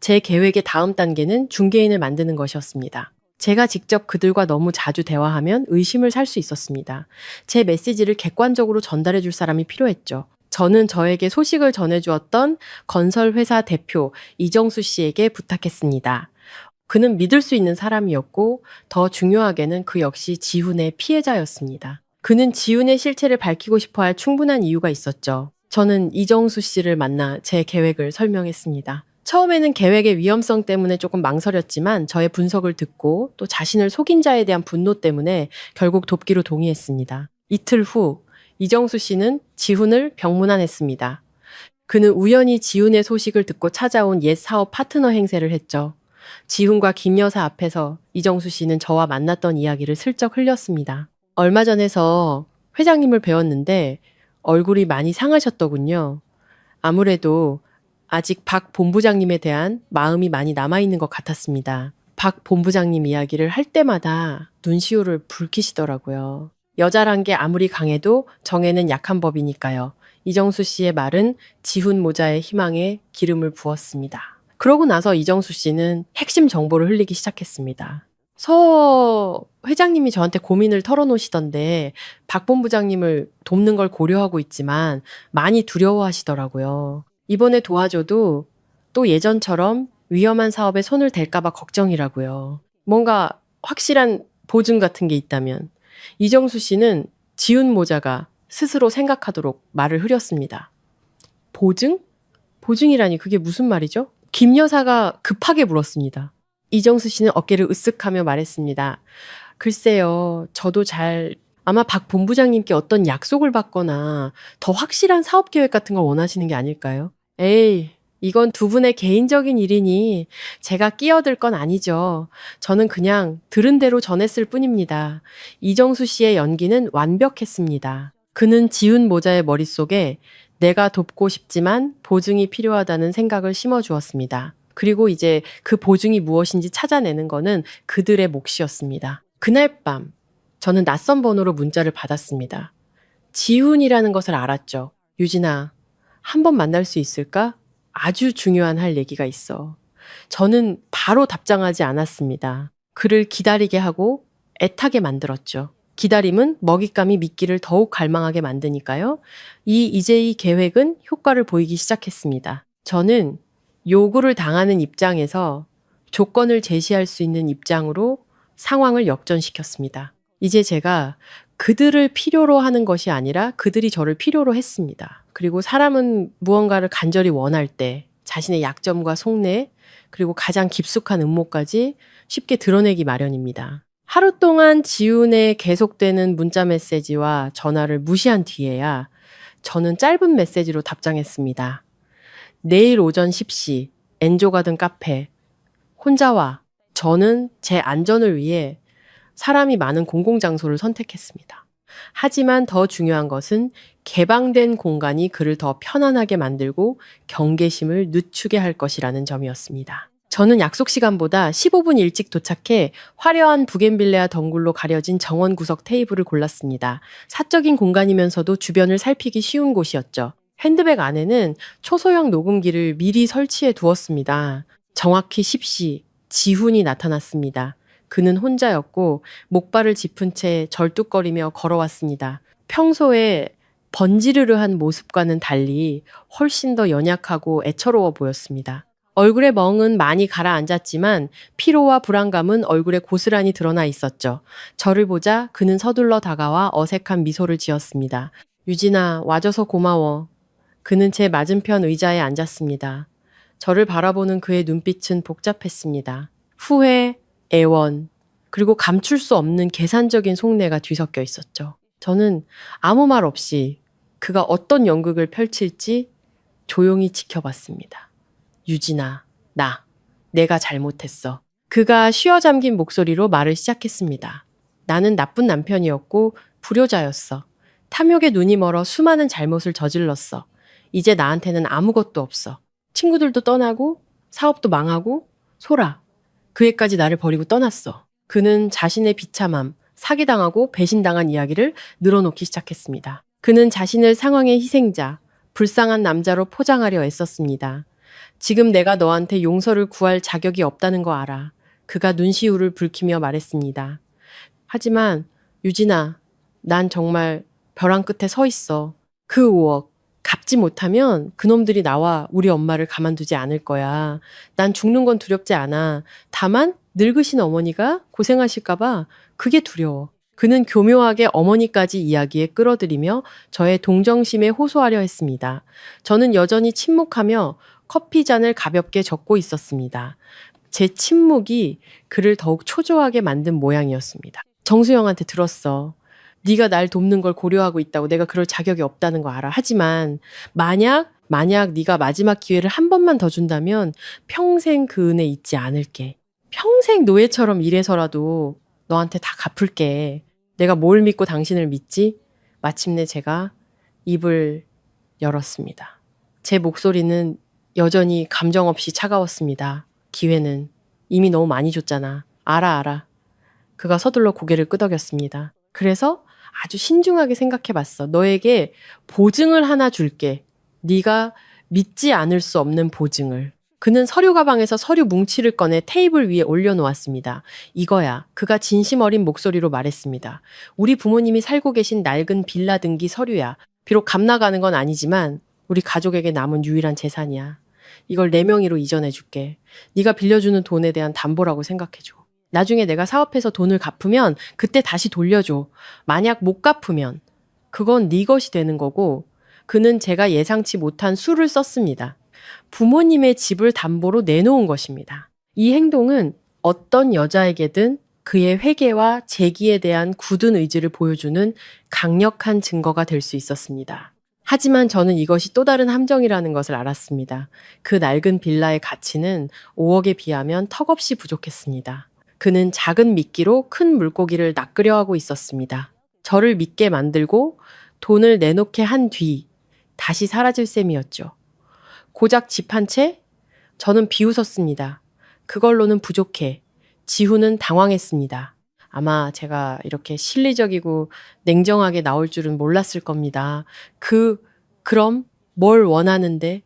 제 계획의 다음 단계는 중개인을 만드는 것이었습니다. 제가 직접 그들과 너무 자주 대화하면 의심을 살 수 있었습니다. 제 메시지를 객관적으로 전달해 줄 사람이 필요했죠. 저는 저에게 소식을 전해주었던 건설회사 대표 이정수 씨에게 부탁했습니다. 그는 믿을 수 있는 사람이었고 더 중요하게는 그 역시 지훈의 피해자였습니다. 그는 지훈의 실체를 밝히고 싶어 할 충분한 이유가 있었죠. 저는 이정수 씨를 만나 제 계획을 설명했습니다. 처음에는 계획의 위험성 때문에 조금 망설였지만 저의 분석을 듣고 또 자신을 속인 자에 대한 분노 때문에 결국 돕기로 동의했습니다. 이틀 후 이정수 씨는 지훈을 병문안했습니다. 그는 우연히 지훈의 소식을 듣고 찾아온 옛 사업 파트너 행세를 했죠. 지훈과 김 여사 앞에서 이정수 씨는 저와 만났던 이야기를 슬쩍 흘렸습니다. 얼마 전에서 회장님을 뵈었는데 얼굴이 많이 상하셨더군요. 아무래도 아직 박 본부장님에 대한 마음이 많이 남아있는 것 같았습니다. 박 본부장님 이야기를 할 때마다 눈시울을 붉히시더라고요. 여자란 게 아무리 강해도 정에는 약한 법이니까요. 이정수 씨의 말은 지훈 모자의 희망에 기름을 부었습니다. 그러고 나서 이정수 씨는 핵심 정보를 흘리기 시작했습니다. 서 회장님이 저한테 고민을 털어놓으시던데 박 본부장님을 돕는 걸 고려하고 있지만 많이 두려워하시더라고요. 이번에 도와줘도 또 예전처럼 위험한 사업에 손을 댈까봐 걱정이라고요. 뭔가 확실한 보증 같은 게 있다면 이정수 씨는 지훈 모자가 스스로 생각하도록 말을 흐렸습니다. 보증? 보증이라니 그게 무슨 말이죠? 김 여사가 급하게 물었습니다. 이정수 씨는 어깨를 으쓱하며 말했습니다. 글쎄요, 저도 아마 박 본부장님께 어떤 약속을 받거나 더 확실한 사업 계획 같은 걸 원하시는 게 아닐까요? 에이, 이건 두 분의 개인적인 일이니 제가 끼어들 건 아니죠. 저는 그냥 들은 대로 전했을 뿐입니다. 이정수 씨의 연기는 완벽했습니다. 그는 지훈 모자의 머릿속에 내가 돕고 싶지만 보증이 필요하다는 생각을 심어주었습니다. 그리고 이제 그 보증이 무엇인지 찾아내는 거는 그들의 몫이었습니다. 그날 밤 저는 낯선 번호로 문자를 받았습니다. 지훈이라는 것을 알았죠. 유진아, 한 번 만날 수 있을까? 아주 중요한 할 얘기가 있어. 저는 바로 답장하지 않았습니다. 그를 기다리게 하고 애타게 만들었죠. 기다림은 먹잇감이 미끼를 더욱 갈망하게 만드니까요. 이제 이 계획은 효과를 보이기 시작했습니다. 저는 요구를 당하는 입장에서 조건을 제시할 수 있는 입장으로 상황을 역전시켰습니다. 이제 제가 그들을 필요로 하는 것이 아니라 그들이 저를 필요로 했습니다. 그리고 사람은 무언가를 간절히 원할 때 자신의 약점과 속내 그리고 가장 깊숙한 음모까지 쉽게 드러내기 마련입니다. 하루 동안 지훈의 계속되는 문자 메시지와 전화를 무시한 뒤에야 저는 짧은 메시지로 답장했습니다. 내일 오전 10시 엔조가든 카페 혼자 와. 저는 제 안전을 위해 사람이 많은 공공장소를 선택했습니다. 하지만 더 중요한 것은 개방된 공간이 그를 더 편안하게 만들고 경계심을 늦추게 할 것이라는 점이었습니다. 저는 약속 시간보다 15분 일찍 도착해 화려한 부겐빌레아 덩굴로 가려진 정원 구석 테이블을 골랐습니다. 사적인 공간이면서도 주변을 살피기 쉬운 곳이었죠. 핸드백 안에는 초소형 녹음기를 미리 설치해 두었습니다. 정확히 10시 지훈이 나타났습니다. 그는 혼자였고 목발을 짚은 채 절뚝거리며 걸어왔습니다. 평소에 번지르르한 모습과는 달리 훨씬 더 연약하고 애처로워 보였습니다. 얼굴의 멍은 많이 가라앉았지만 피로와 불안감은 얼굴에 고스란히 드러나 있었죠. 저를 보자 그는 서둘러 다가와 어색한 미소를 지었습니다. 유진아, 와줘서 고마워. 그는 제 맞은편 의자에 앉았습니다. 저를 바라보는 그의 눈빛은 복잡했습니다. 후회, 애원, 그리고 감출 수 없는 계산적인 속내가 뒤섞여 있었죠. 저는 아무 말 없이 그가 어떤 연극을 펼칠지 조용히 지켜봤습니다. 유진아, 내가 잘못했어. 그가 쉬어 잠긴 목소리로 말을 시작했습니다. 나는 나쁜 남편이었고 불효자였어. 탐욕에 눈이 멀어 수많은 잘못을 저질렀어. 이제 나한테는 아무것도 없어. 친구들도 떠나고 사업도 망하고 소라. 그 애까지 나를 버리고 떠났어. 그는 자신의 비참함, 사기당하고 배신당한 이야기를 늘어놓기 시작했습니다. 그는 자신을 상황의 희생자, 불쌍한 남자로 포장하려 애썼습니다. 지금 내가 너한테 용서를 구할 자격이 없다는 거 알아. 그가 눈시울을 붉히며 말했습니다. 하지만 유진아, 난 정말 벼랑 끝에 서 있어. 그 5억 갚지 못하면 그놈들이 나와 우리 엄마를 가만두지 않을 거야. 난 죽는 건 두렵지 않아. 다만 늙으신 어머니가 고생하실까봐 그게 두려워. 그는 교묘하게 어머니까지 이야기에 끌어들이며 저의 동정심에 호소하려 했습니다. 저는 여전히 침묵하며 커피 잔을 가볍게 젓고 있었습니다. 제 침묵이 그를 더욱 초조하게 만든 모양이었습니다. 정수영한테 들었어. 네가 날 돕는 걸 고려하고 있다고. 내가 그럴 자격이 없다는 거 알아. 하지만 만약 네가 마지막 기회를 한 번만 더 준다면 평생 그 은혜 잊지 않을게. 평생 노예처럼 일해서라도 너한테 다 갚을게. 내가 뭘 믿고 당신을 믿지? 마침내 제가 입을 열었습니다. 제 목소리는 여전히 감정 없이 차가웠습니다. 기회는 이미 너무 많이 줬잖아. 알아. 그가 서둘러 고개를 끄덕였습니다. 그래서 아주 신중하게 생각해봤어. 너에게 보증을 하나 줄게. 네가 믿지 않을 수 없는 보증을. 그는 서류 가방에서 서류 뭉치를 꺼내 테이블 위에 올려놓았습니다. 이거야. 그가 진심 어린 목소리로 말했습니다. 우리 부모님이 살고 계신 낡은 빌라 등기 서류야. 비록 값 나가는 건 아니지만 우리 가족에게 남은 유일한 재산이야. 이걸 내 명의로 이전해줄게. 네가 빌려주는 돈에 대한 담보라고 생각해줘. 나중에 내가 사업해서 돈을 갚으면 그때 다시 돌려줘. 만약 못 갚으면 그건 네 것이 되는 거고. 그는 제가 예상치 못한 수를 썼습니다. 부모님의 집을 담보로 내놓은 것입니다. 이 행동은 어떤 여자에게든 그의 회개와 재기에 대한 굳은 의지를 보여주는 강력한 증거가 될 수 있었습니다. 하지만 저는 이것이 또 다른 함정이라는 것을 알았습니다. 그 낡은 빌라의 가치는 5억에 비하면 턱없이 부족했습니다. 그는 작은 미끼로 큰 물고기를 낚으려 하고 있었습니다. 저를 믿게 만들고 돈을 내놓게 한 뒤 다시 사라질 셈이었죠. 고작 집 한 채? 저는 비웃었습니다. 그걸로는 부족해. 지훈은 당황했습니다. 아마 제가 이렇게 실리적이고 냉정하게 나올 줄은 몰랐을 겁니다. 그럼 뭘 원하는데?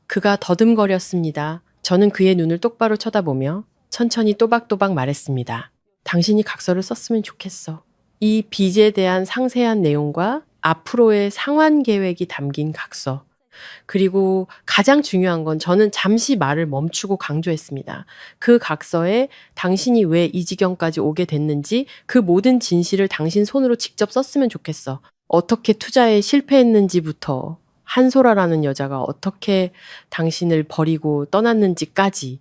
그가 더듬거렸습니다. 저는 그의 눈을 똑바로 쳐다보며 천천히 또박또박 말했습니다. 당신이 각서를 썼으면 좋겠어. 이 빚에 대한 상세한 내용과 앞으로의 상환 계획이 담긴 각서. 그리고 가장 중요한 건 저는 잠시 말을 멈추고 강조했습니다. 그 각서에 당신이 왜 이 지경까지 오게 됐는지 그 모든 진실을 당신 손으로 직접 썼으면 좋겠어. 어떻게 투자에 실패했는지부터 한소라라는 여자가 어떻게 당신을 버리고 떠났는지까지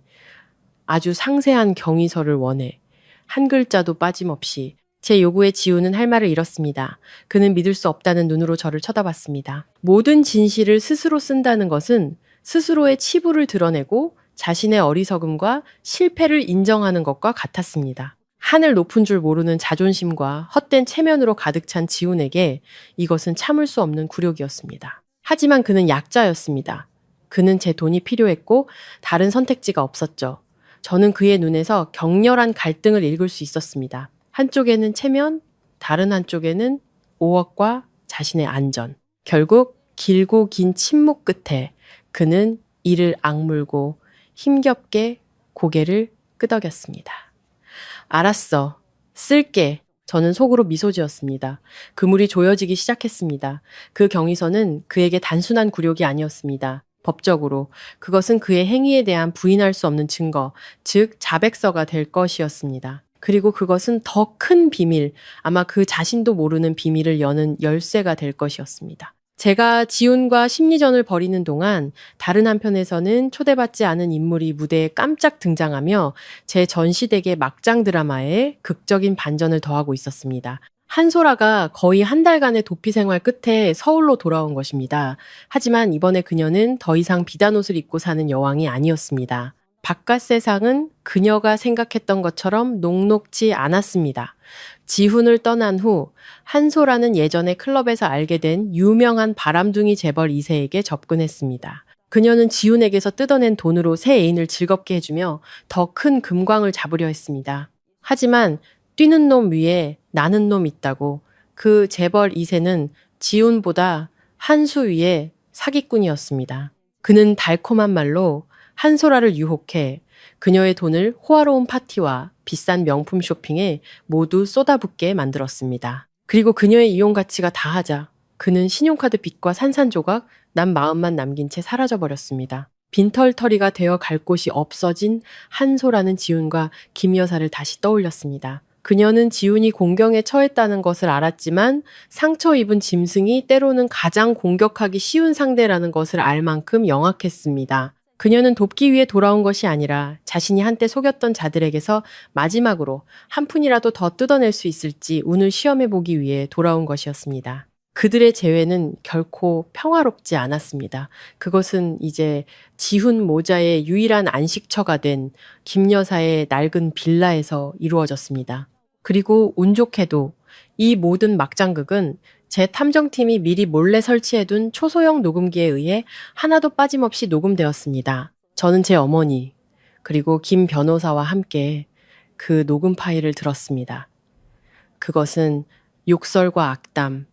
아주 상세한 경위서를 원해. 한 글자도 빠짐없이. 제 요구에 지우는 할 말을 잃었습니다. 그는 믿을 수 없다는 눈으로 저를 쳐다봤습니다. 모든 진실을 스스로 쓴다는 것은 스스로의 치부를 드러내고 자신의 어리석음과 실패를 인정하는 것과 같았습니다. 하늘 높은 줄 모르는 자존심과 헛된 체면으로 가득 찬 지훈에게 이것은 참을 수 없는 굴욕이었습니다. 하지만 그는 약자였습니다. 그는 제 돈이 필요했고 다른 선택지가 없었죠. 저는 그의 눈에서 격렬한 갈등을 읽을 수 있었습니다. 한쪽에는 체면, 다른 한쪽에는 5억과 자신의 안전. 결국 길고 긴 침묵 끝에 그는 이를 악물고 힘겹게 고개를 끄덕였습니다. 알았어. 쓸게. 저는 속으로 미소 지었습니다. 그물이 조여지기 시작했습니다. 그 경위서는 그에게 단순한 굴욕이 아니었습니다. 법적으로 그것은 그의 행위에 대한 부인할 수 없는 증거, 즉 자백서가 될 것이었습니다. 그리고 그것은 더 큰 비밀, 아마 그 자신도 모르는 비밀을 여는 열쇠가 될 것이었습니다. 제가 지훈과 심리전을 벌이는 동안 다른 한편에서는 초대받지 않은 인물이 무대에 깜짝 등장하며 제 전시대계 막장 드라마에 극적인 반전을 더하고 있었습니다. 한소라가 거의 한 달간의 도피 생활 끝에 서울로 돌아온 것입니다. 하지만 이번에 그녀는 더 이상 비단옷을 입고 사는 여왕이 아니었습니다. 바깥 세상은 그녀가 생각했던 것처럼 녹록지 않았습니다. 지훈을 떠난 후 한소라는 예전에 클럽에서 알게 된 유명한 바람둥이 재벌 2세에게 접근했습니다. 그녀는 지훈에게서 뜯어낸 돈으로 새 애인을 즐겁게 해주며 더 큰 금광을 잡으려 했습니다. 하지만 뛰는 놈 위에 나는 놈 있다고 그 재벌 2세는 지훈보다 한 수 위에 사기꾼이었습니다. 그는 달콤한 말로 한소라를 유혹해 그녀의 돈을 호화로운 파티와 비싼 명품 쇼핑에 모두 쏟아붓게 만들었습니다. 그리고 그녀의 이용 가치가 다하자 그는 신용카드 빚과 산산조각 난 마음만 남긴 채 사라져버렸습니다. 빈털터리가 되어 갈 곳이 없어진 한소라는 지훈과 김 여사를 다시 떠올렸습니다. 그녀는 지훈이 공경에 처했다는 것을 알았지만 상처 입은 짐승이 때로는 가장 공격하기 쉬운 상대라는 것을 알 만큼 영악했습니다. 그녀는 돕기 위해 돌아온 것이 아니라 자신이 한때 속였던 자들에게서 마지막으로 한 푼이라도 더 뜯어낼 수 있을지 운을 시험해보기 위해 돌아온 것이었습니다. 그들의 재회는 결코 평화롭지 않았습니다. 그것은 이제 지훈 모자의 유일한 안식처가 된 김 여사의 낡은 빌라에서 이루어졌습니다. 그리고 운 좋게도 이 모든 막장극은 제 탐정팀이 미리 몰래 설치해둔 초소형 녹음기에 의해 하나도 빠짐없이 녹음되었습니다. 저는 제 어머니, 그리고 김 변호사와 함께 그 녹음 파일을 들었습니다. 그것은 욕설과 악담,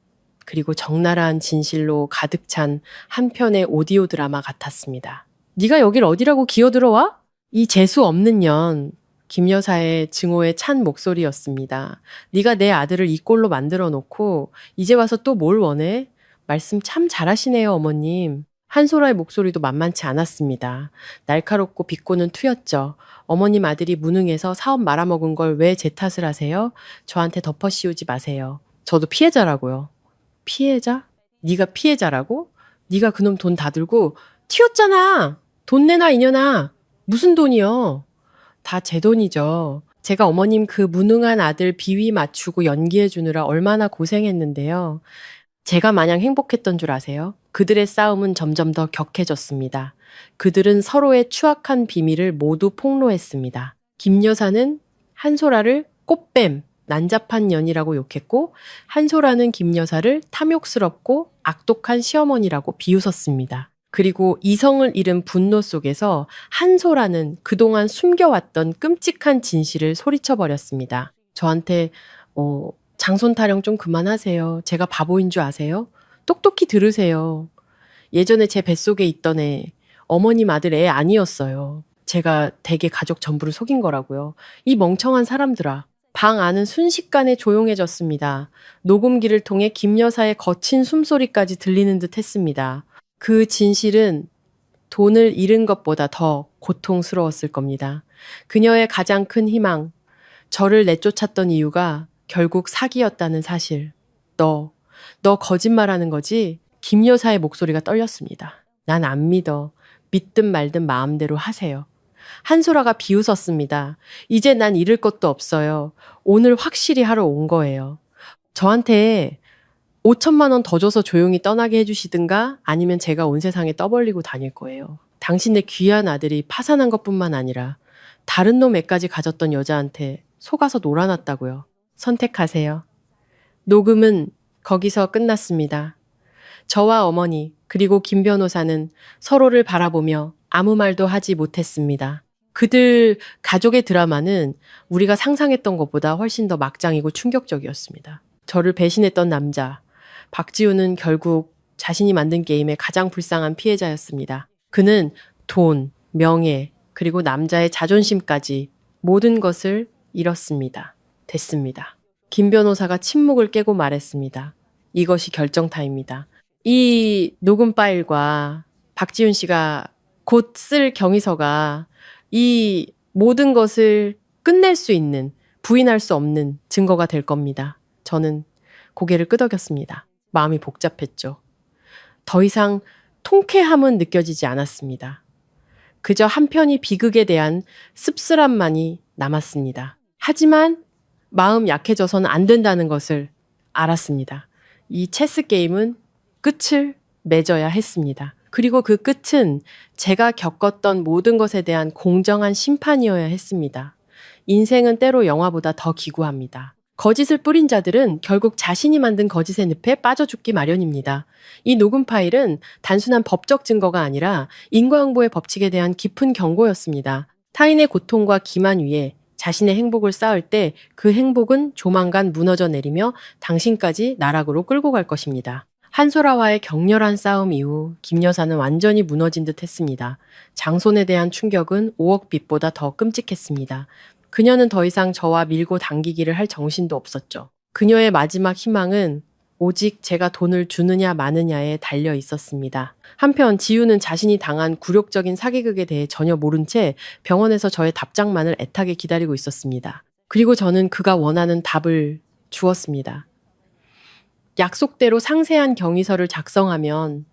그리고 적나라한 진실로 가득 찬 한 편의 오디오 드라마 같았습니다. 네가 여길 어디라고 기어들어와? 이 재수 없는 년, 김 여사의 증오에 찬 목소리였습니다. 네가 내 아들을 이 꼴로 만들어 놓고 이제 와서 또 뭘 원해? 말씀 참 잘하시네요, 어머님. 한소라의 목소리도 만만치 않았습니다. 날카롭고 비꼬는 투였죠. 어머님 아들이 무능해서 사업 말아먹은 걸 왜 제 탓을 하세요? 저한테 덮어씌우지 마세요. 저도 피해자라고요. 피해자? 네가 피해자라고? 네가 그놈 돈 다 들고 튀었잖아. 돈 내놔 이년아. 무슨 돈이요? 다 제 돈이죠. 제가 어머님 그 무능한 아들 비위 맞추고 연기해 주느라 얼마나 고생했는데요. 제가 마냥 행복했던 줄 아세요? 그들의 싸움은 점점 더 격해졌습니다. 그들은 서로의 추악한 비밀을 모두 폭로했습니다. 김 여사는 한소라를 꽃뱀, 난잡한 년이라고 욕했고, 한소라는 김 여사를 탐욕스럽고 악독한 시어머니라고 비웃었습니다. 그리고 이성을 잃은 분노 속에서 한소라는 그동안 숨겨왔던 끔찍한 진실을 소리쳐버렸습니다. 저한테 장손 타령 좀 그만하세요. 제가 바보인 줄 아세요? 똑똑히 들으세요. 예전에 제 뱃속에 있던 애, 어머님 아들 애 아니었어요. 제가 대개 가족 전부를 속인 거라고요. 이 멍청한 사람들아. 방 안은 순식간에 조용해졌습니다. 녹음기를 통해 김 여사의 거친 숨소리까지 들리는 듯 했습니다. 그 진실은 돈을 잃은 것보다 더 고통스러웠을 겁니다. 그녀의 가장 큰 희망, 저를 내쫓았던 이유가 결국 사기였다는 사실. 너 거짓말하는 거지? 김 여사의 목소리가 떨렸습니다. 난 안 믿어. 믿든 말든 마음대로 하세요. 한소라가 비웃었습니다. 이제 난 잃을 것도 없어요. 오늘 확실히 하러 온 거예요. 저한테 5천만 원 더 줘서 조용히 떠나게 해주시든가 아니면 제가 온 세상에 떠벌리고 다닐 거예요. 당신의 귀한 아들이 파산한 것뿐만 아니라 다른 놈 애까지 가졌던 여자한테 속아서 놀아놨다고요. 선택하세요. 녹음은 거기서 끝났습니다. 저와 어머니 그리고 김 변호사는 서로를 바라보며 아무 말도 하지 못했습니다. 그들 가족의 드라마는 우리가 상상했던 것보다 훨씬 더 막장이고 충격적이었습니다. 저를 배신했던 남자, 박지우는 결국 자신이 만든 게임의 가장 불쌍한 피해자였습니다. 그는 돈, 명예, 그리고 남자의 자존심까지 모든 것을 잃었습니다. 됐습니다. 김 변호사가 침묵을 깨고 말했습니다. 이것이 결정타입니다. 이 녹음 파일과 박지훈 씨가 곧 쓸 경위서가 이 모든 것을 끝낼 수 있는, 부인할 수 없는 증거가 될 겁니다. 저는 고개를 끄덕였습니다. 마음이 복잡했죠. 더 이상 통쾌함은 느껴지지 않았습니다. 그저 한편이 비극에 대한 씁쓸함만이 남았습니다. 하지만 마음 약해져서는 안 된다는 것을 알았습니다. 이 체스 게임은 끝을 맺어야 했습니다. 그리고 그 끝은 제가 겪었던 모든 것에 대한 공정한 심판이어야 했습니다. 인생은 때로 영화보다 더 기구합니다. 거짓을 뿌린 자들은 결국 자신이 만든 거짓의 늪에 빠져 죽기 마련입니다. 이 녹음 파일은 단순한 법적 증거가 아니라 인과응보의 법칙에 대한 깊은 경고였습니다. 타인의 고통과 기만 위에 자신의 행복을 쌓을 때 그 행복은 조만간 무너져 내리며 당신까지 나락으로 끌고 갈 것입니다. 한소라와의 격렬한 싸움 이후 김 여사는 완전히 무너진 듯 했습니다. 장손에 대한 충격은 5억 빚보다 더 끔찍했습니다. 그녀는 더 이상 저와 밀고 당기기를 할 정신도 없었죠. 그녀의 마지막 희망은 오직 제가 돈을 주느냐 마느냐에 달려 있었습니다. 한편 지우는 자신이 당한 굴욕적인 사기극에 대해 전혀 모른 채 병원에서 저의 답장만을 애타게 기다리고 있었습니다. 그리고 저는 그가 원하는 답을 주었습니다. 약속대로 상세한 경위서를 작성하면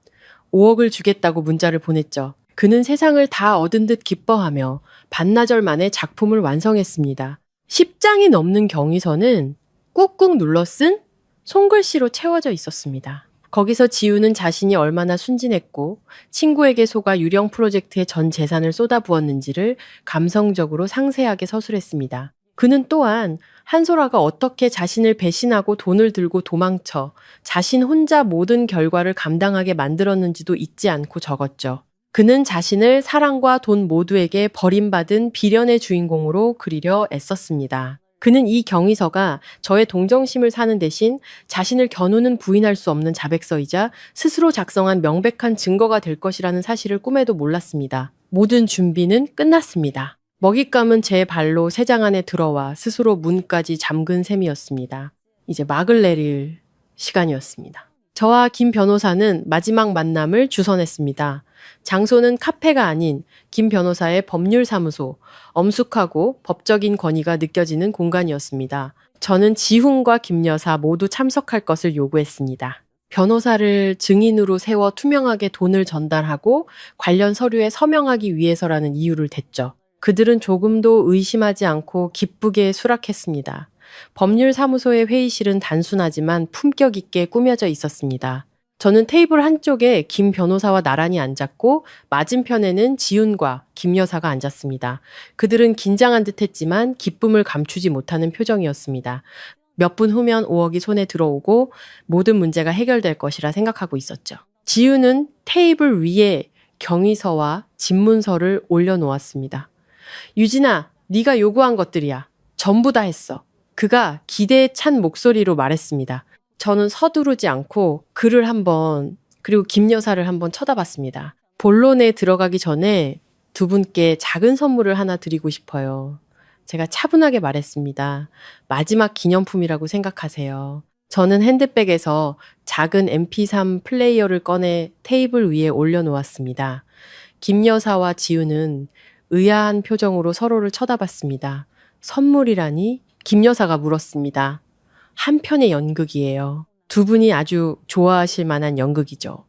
5억을 주겠다고 문자를 보냈죠. 그는 세상을 다 얻은 듯 기뻐하며 반나절 만에 작품을 완성했습니다. 10장이 넘는 경위서는 꾹꾹 눌러 쓴 손글씨로 채워져 있었습니다. 거기서 지우는 자신이 얼마나 순진했고 친구에게 속아 유령 프로젝트에 전 재산을 쏟아부었는지를 감성적으로 상세하게 서술했습니다. 그는 또한 한솔아가 어떻게 자신을 배신하고 돈을 들고 도망쳐 자신 혼자 모든 결과를 감당하게 만들었는지도 잊지 않고 적었죠. 그는 자신을 사랑과 돈 모두에게 버림받은 비련의 주인공으로 그리려 애썼습니다. 그는 이 경위서가 저의 동정심을 사는 대신 자신을 겨누는 부인할 수 없는 자백서이자 스스로 작성한 명백한 증거가 될 것이라는 사실을 꿈에도 몰랐습니다. 모든 준비는 끝났습니다. 먹잇감은 제 발로 새장 안에 들어와 스스로 문까지 잠근 셈이었습니다. 이제 막을 내릴 시간이었습니다. 저와 김 변호사는 마지막 만남을 주선했습니다. 장소는 카페가 아닌 김 변호사의 법률사무소, 엄숙하고 법적인 권위가 느껴지는 공간이었습니다. 저는 지훈과 김 여사 모두 참석할 것을 요구했습니다. 변호사를 증인으로 세워 투명하게 돈을 전달하고 관련 서류에 서명하기 위해서라는 이유를 댔죠. 그들은 조금도 의심하지 않고 기쁘게 수락했습니다. 법률사무소의 회의실은 단순하지만 품격 있게 꾸며져 있었습니다. 저는 테이블 한쪽에 김 변호사와 나란히 앉았고 맞은편에는 지훈과 김 여사가 앉았습니다. 그들은 긴장한 듯 했지만 기쁨을 감추지 못하는 표정이었습니다. 몇 분 후면 5억이 손에 들어오고 모든 문제가 해결될 것이라 생각하고 있었죠. 지훈은 테이블 위에 경위서와 집문서를 올려놓았습니다. 유진아, 네가 요구한 것들이야. 전부 다 했어. 그가 기대에 찬 목소리로 말했습니다. 저는 서두르지 않고 그를 그리고 김 여사를 한번 쳐다봤습니다. 본론에 들어가기 전에 두 분께 작은 선물을 하나 드리고 싶어요. 제가 차분하게 말했습니다. 마지막 기념품이라고 생각하세요. 저는 핸드백에서 작은 MP3 플레이어를 꺼내 테이블 위에 올려놓았습니다. 김 여사와 지우는 의아한 표정으로 서로를 쳐다봤습니다. 선물이라니? 김 여사가 물었습니다. 한 편의 연극이에요. 두 분이 아주 좋아하실 만한 연극이죠.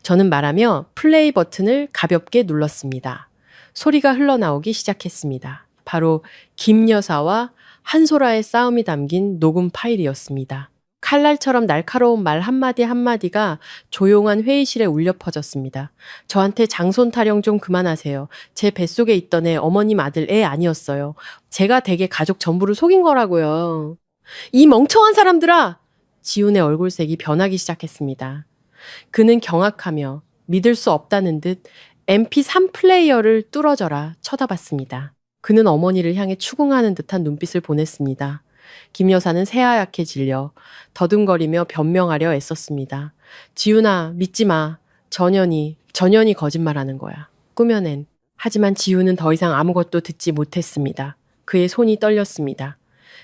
저는 말하며 플레이 버튼을 가볍게 눌렀습니다. 소리가 흘러나오기 시작했습니다. 바로 김 여사와 한솔아의 싸움이 담긴 녹음 파일이었습니다. 칼날처럼 날카로운 말 한마디 한마디가 조용한 회의실에 울려 퍼졌습니다. 저한테 장손 타령 좀 그만하세요. 제 뱃속에 있던 애 어머님 아들 애 아니었어요. 제가 댁의 가족 전부를 속인 거라고요. 이 멍청한 사람들아! 지훈의 얼굴색이 변하기 시작했습니다. 그는 경악하며 믿을 수 없다는 듯 MP3 플레이어를 뚫어져라 쳐다봤습니다. 그는 어머니를 향해 추궁하는 듯한 눈빛을 보냈습니다. 김 여사는 새하얗게 질려 더듬거리며 변명하려 애썼습니다. 지훈아, 믿지 마. 전현이 거짓말하는 거야. 꾸며낸. 하지만 지훈은 더 이상 아무것도 듣지 못했습니다. 그의 손이 떨렸습니다.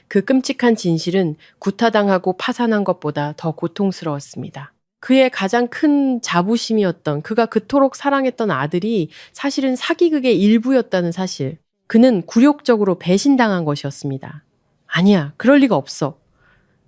그 끔찍한 진실은 구타당하고 파산한 것보다 더 고통스러웠습니다. 그의 가장 큰 자부심이었던 그가 그토록 사랑했던 아들이 사실은 사기극의 일부였다는 사실. 그는 굴욕적으로 배신당한 것이었습니다. 아니야, 그럴 리가 없어.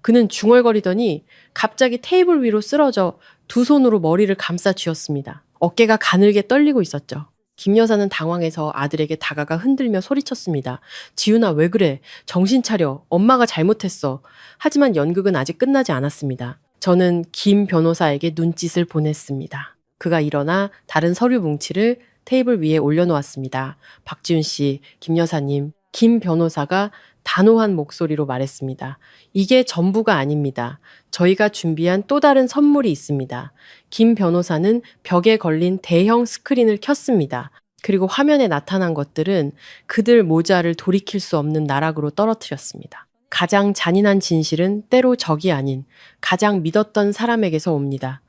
그는 중얼거리더니 갑자기 테이블 위로 쓰러져 두 손으로 머리를 감싸 쥐었습니다. 어깨가 가늘게 떨리고 있었죠. 김 여사는 당황해서 아들에게 다가가 흔들며 소리쳤습니다. 지훈아, 왜 그래? 정신 차려. 엄마가 잘못했어. 하지만 연극은 아직 끝나지 않았습니다. 저는 김 변호사에게 눈짓을 보냈습니다. 그가 일어나 다른 서류 뭉치를 테이블 위에 올려놓았습니다. 박지훈 씨, 김 여사님, 김 변호사가 단호한 목소리로 말했습니다. 이게 전부가 아닙니다. 저희가 준비한 또 다른 선물이 있습니다. 김 변호사는 벽에 걸린 대형 스크린을 켰습니다. 그리고 화면에 나타난 것들은 그들 모자를 돌이킬 수 없는 나락으로 떨어뜨렸습니다. 가장 잔인한 진실은 때로 적이 아닌 가장 믿었던 사람에게서 옵니다.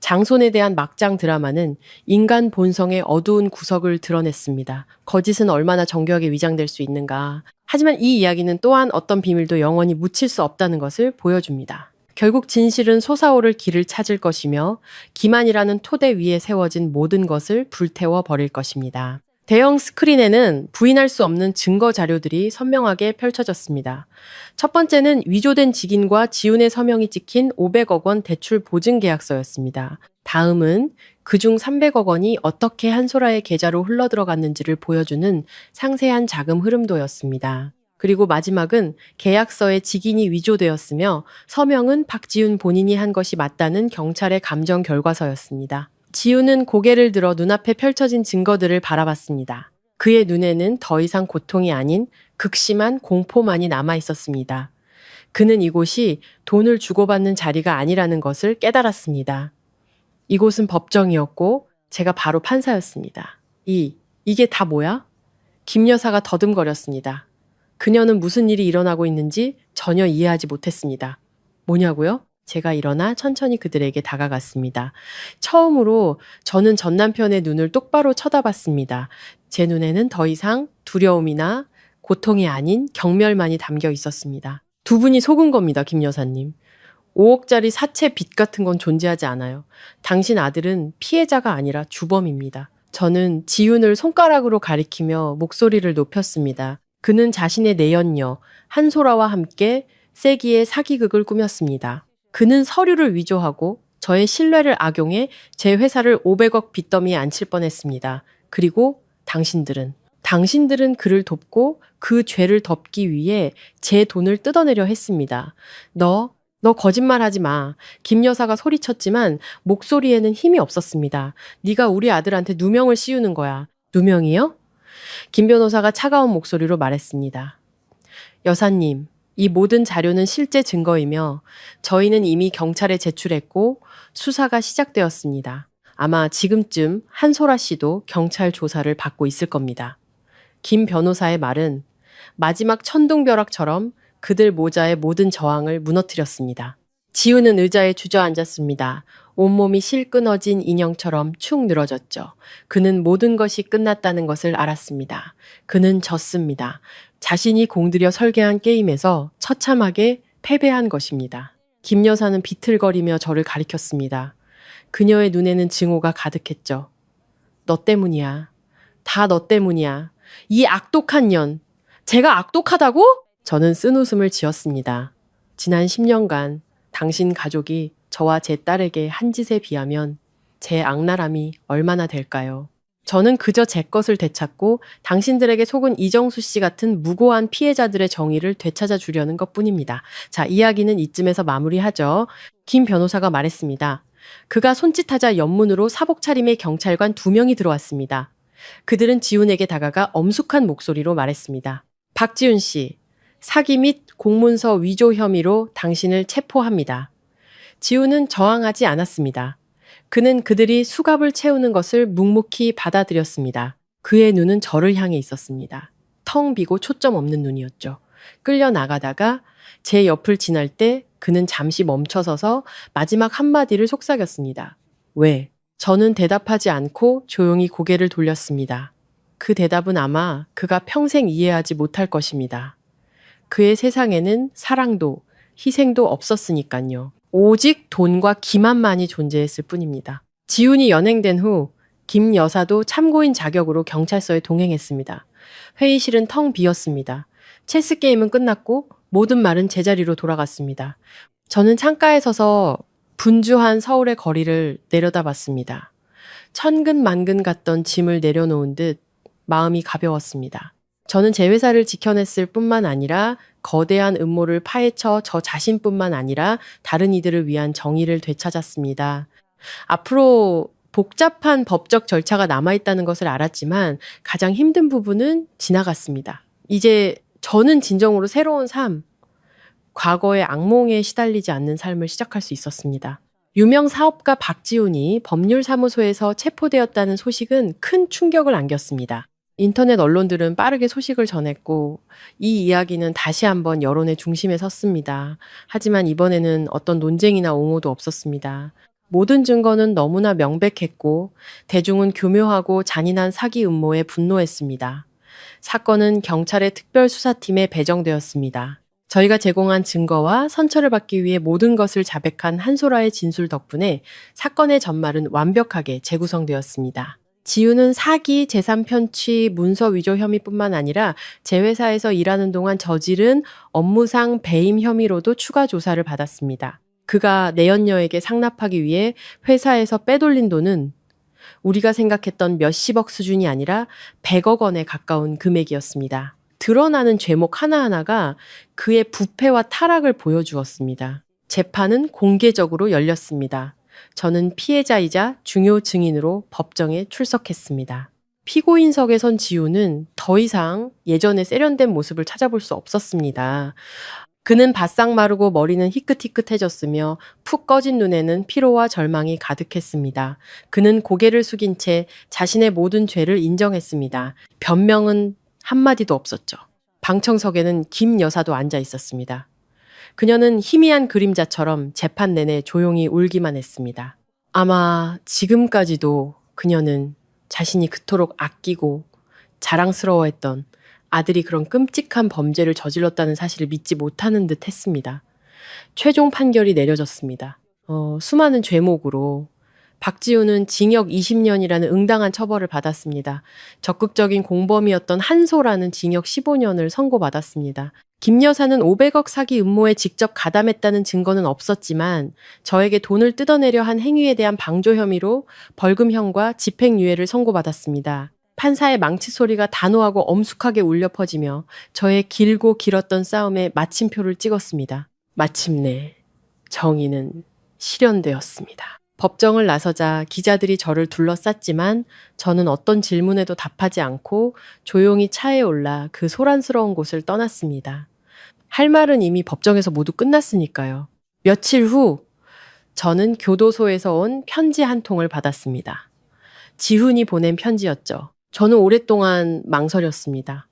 장손에 대한 막장 드라마는 인간 본성의 어두운 구석을 드러냈습니다. 거짓은 얼마나 정교하게 위장될 수 있는가. 하지만 이 이야기는 또한 어떤 비밀도 영원히 묻힐 수 없다는 것을 보여줍니다. 결국 진실은 솟아오를 길을 찾을 것이며 기만이라는 토대 위에 세워진 모든 것을 불태워 버릴 것입니다. 대형 스크린에는 부인할 수 없는 증거 자료들이 선명하게 펼쳐졌습니다. 첫 번째는 위조된 직인과 지훈의 서명이 찍힌 500억 원 대출 보증 계약서였습니다. 다음은 그중 300억 원이 어떻게 한솔아의 계좌로 흘러들어갔는지를 보여주는 상세한 자금 흐름도였습니다. 그리고 마지막은 계약서에 직인이 위조되었으며 서명은 박지훈 본인이 한 것이 맞다는 경찰의 감정 결과서였습니다. 지훈은 고개를 들어 눈앞에 펼쳐진 증거들을 바라봤습니다. 그의 눈에는 더 이상 고통이 아닌 극심한 공포만이 남아 있었습니다. 그는 이곳이 돈을 주고받는 자리가 아니라는 것을 깨달았습니다. 이곳은 법정이었고 제가 바로 판사였습니다. 이게 다 뭐야? 김 여사가 더듬거렸습니다. 그녀는 무슨 일이 일어나고 있는지 전혀 이해하지 못했습니다. 뭐냐고요? 제가 일어나 천천히 그들에게 다가갔습니다. 처음으로 저는 전 남편의 눈을 똑바로 쳐다봤습니다. 제 눈에는 더 이상 두려움이나 고통이 아닌 경멸만이 담겨 있었습니다. 두 분이 속은 겁니다, 김 여사님. 5억짜리 사채 빚 같은 건 존재하지 않아요. 당신 아들은 피해자가 아니라 주범입니다. 저는 지훈을 손가락으로 가리키며 목소리를 높였습니다. 그는 자신의 내연녀 한소라와 함께 세기의 사기극을 꾸몄습니다. 그는 서류를 위조하고 저의 신뢰를 악용해 제 회사를 500억 빚더미에 앉힐 뻔했습니다. 그리고 당신들은 그를 돕고 그 죄를 덮기 위해 제 돈을 뜯어내려 했습니다. 너 거짓말하지 마. 김 여사가 소리쳤지만 목소리에는 힘이 없었습니다. 네가 우리 아들한테 누명을 씌우는 거야. 누명이요? 김 변호사가 차가운 목소리로 말했습니다. 여사님, 이 모든 자료는 실제 증거이며 저희는 이미 경찰에 제출했고 수사가 시작되었습니다. 아마 지금쯤 한소라 씨도 경찰 조사를 받고 있을 겁니다. 김 변호사의 말은 마지막 천둥벼락처럼 그들 모자의 모든 저항을 무너뜨렸습니다. 지우는 의자에 주저앉았습니다. 온몸이 실 끊어진 인형처럼 축 늘어졌죠. 그는 모든 것이 끝났다는 것을 알았습니다. 그는 졌습니다. 자신이 공들여 설계한 게임에서 처참하게 패배한 것입니다. 김 여사는 비틀거리며 저를 가리켰습니다. 그녀의 눈에는 증오가 가득했죠. 너 때문이야. 다 너 때문이야. 이 악독한 년. 제가 악독하다고? 저는 쓴웃음을 지었습니다. 지난 10년간 당신 가족이 저와 제 딸에게 한 짓에 비하면 제 악랄함이 얼마나 될까요? 저는 그저 제 것을 되찾고 당신들에게 속은 이정수 씨 같은 무고한 피해자들의 정의를 되찾아 주려는 것뿐입니다. 자, 이야기는 이쯤에서 마무리하죠. 김 변호사가 말했습니다. 그가 손짓하자 연문으로 사복 차림의 경찰관 2명이 들어왔습니다. 그들은 지훈에게 다가가 엄숙한 목소리로 말했습니다. 박지훈 씨, 사기 및 공문서 위조 혐의로 당신을 체포합니다. 지훈은 저항하지 않았습니다. 그는 그들이 수갑을 채우는 것을 묵묵히 받아들였습니다. 그의 눈은 저를 향해 있었습니다. 텅 비고 초점 없는 눈이었죠. 끌려 나가다가 제 옆을 지날 때 그는 잠시 멈춰서서 마지막 한마디를 속삭였습니다. 왜? 저는 대답하지 않고 조용히 고개를 돌렸습니다. 그 대답은 아마 그가 평생 이해하지 못할 것입니다. 그의 세상에는 사랑도 희생도 없었으니까요. 오직 돈과 기만만이 존재했을 뿐입니다. 지훈이 연행된 후 김 여사도 참고인 자격으로 경찰서에 동행했습니다. 회의실은 텅 비었습니다. 체스 게임은 끝났고 모든 말은 제자리로 돌아갔습니다. 저는 창가에 서서 분주한 서울의 거리를 내려다봤습니다. 천근만근 갔던 짐을 내려놓은 듯 마음이 가벼웠습니다. 저는 제 회사를 지켜냈을 뿐만 아니라 거대한 음모를 파헤쳐 저 자신뿐만 아니라 다른 이들을 위한 정의를 되찾았습니다. 앞으로 복잡한 법적 절차가 남아있다는 것을 알았지만 가장 힘든 부분은 지나갔습니다. 이제 저는 진정으로 새로운 삶, 과거의 악몽에 시달리지 않는 삶을 시작할 수 있었습니다. 유명 사업가 박지훈이 법률사무소에서 체포되었다는 소식은 큰 충격을 안겼습니다. 인터넷 언론들은 빠르게 소식을 전했고 이 이야기는 다시 한번 여론의 중심에 섰습니다. 하지만 이번에는 어떤 논쟁이나 옹호도 없었습니다. 모든 증거는 너무나 명백했고 대중은 교묘하고 잔인한 사기 음모에 분노했습니다. 사건은 경찰의 특별수사팀에 배정되었습니다. 저희가 제공한 증거와 선처를 받기 위해 모든 것을 자백한 한소라의 진술 덕분에 사건의 전말은 완벽하게 재구성되었습니다. 지훈은 사기, 재산 편취, 문서 위조 혐의뿐만 아니라 제 회사에서 일하는 동안 저지른 업무상 배임 혐의로도 추가 조사를 받았습니다. 그가 내연녀에게 상납하기 위해 회사에서 빼돌린 돈은 우리가 생각했던 몇십억 수준이 아니라 100억 원에 가까운 금액이었습니다. 드러나는 죄목 하나하나가 그의 부패와 타락을 보여주었습니다. 재판은 공개적으로 열렸습니다. 저는 피해자이자 중요 증인으로 법정에 출석했습니다. 피고인석에 선 지우는 더 이상 예전의 세련된 모습을 찾아볼 수 없었습니다. 그는 바싹 마르고 머리는 희끗희끗해졌으며 푹 꺼진 눈에는 피로와 절망이 가득했습니다. 그는 고개를 숙인 채 자신의 모든 죄를 인정했습니다. 변명은 한마디도 없었죠. 방청석에는 김 여사도 앉아 있었습니다. 그녀는 희미한 그림자처럼 재판 내내 조용히 울기만 했습니다. 아마 지금까지도 그녀는 자신이 그토록 아끼고 자랑스러워했던 아들이 그런 끔찍한 범죄를 저질렀다는 사실을 믿지 못하는 듯 했습니다. 최종 판결이 내려졌습니다. 수많은 죄목으로 박지우는 징역 20년이라는 응당한 처벌을 받았습니다. 적극적인 공범이었던 한소라는 징역 15년을 선고받았습니다. 김 여사는 500억 사기 음모에 직접 가담했다는 증거는 없었지만 저에게 돈을 뜯어내려 한 행위에 대한 방조 혐의로 벌금형과 집행유예를 선고받았습니다. 판사의 망치 소리가 단호하고 엄숙하게 울려 퍼지며 저의 길고 길었던 싸움에 마침표를 찍었습니다. 마침내 정의는 실현되었습니다. 법정을 나서자 기자들이 저를 둘러쌌지만 저는 어떤 질문에도 답하지 않고 조용히 차에 올라 그 소란스러운 곳을 떠났습니다. 할 말은 이미 법정에서 모두 끝났으니까요. 며칠 후 저는 교도소에서 온 편지 한 통을 받았습니다. 지훈이 보낸 편지였죠. 저는 오랫동안 망설였습니다.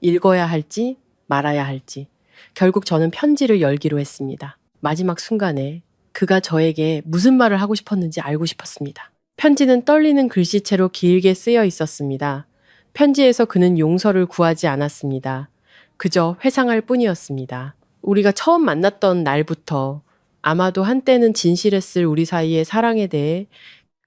읽어야 할지 말아야 할지. 결국 저는 편지를 열기로 했습니다. 마지막 순간에 그가 저에게 무슨 말을 하고 싶었는지 알고 싶었습니다. 편지는 떨리는 글씨체로 길게 쓰여 있었습니다. 편지에서 그는 용서를 구하지 않았습니다. 그저 회상할 뿐이었습니다. 우리가 처음 만났던 날부터 아마도 한때는 진실했을 우리 사이의 사랑에 대해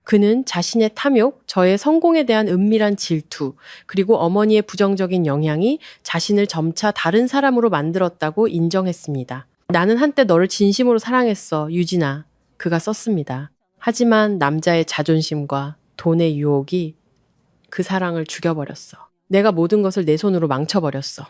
그는 자신의 탐욕, 저의 성공에 대한 은밀한 질투, 그리고 어머니의 부정적인 영향이 자신을 점차 다른 사람으로 만들었다고 인정했습니다. 나는 한때 너를 진심으로 사랑했어, 유진아. 그가 썼습니다. 하지만 남자의 자존심과 돈의 유혹이 그 사랑을 죽여버렸어. 내가 모든 것을 내 손으로 망쳐버렸어.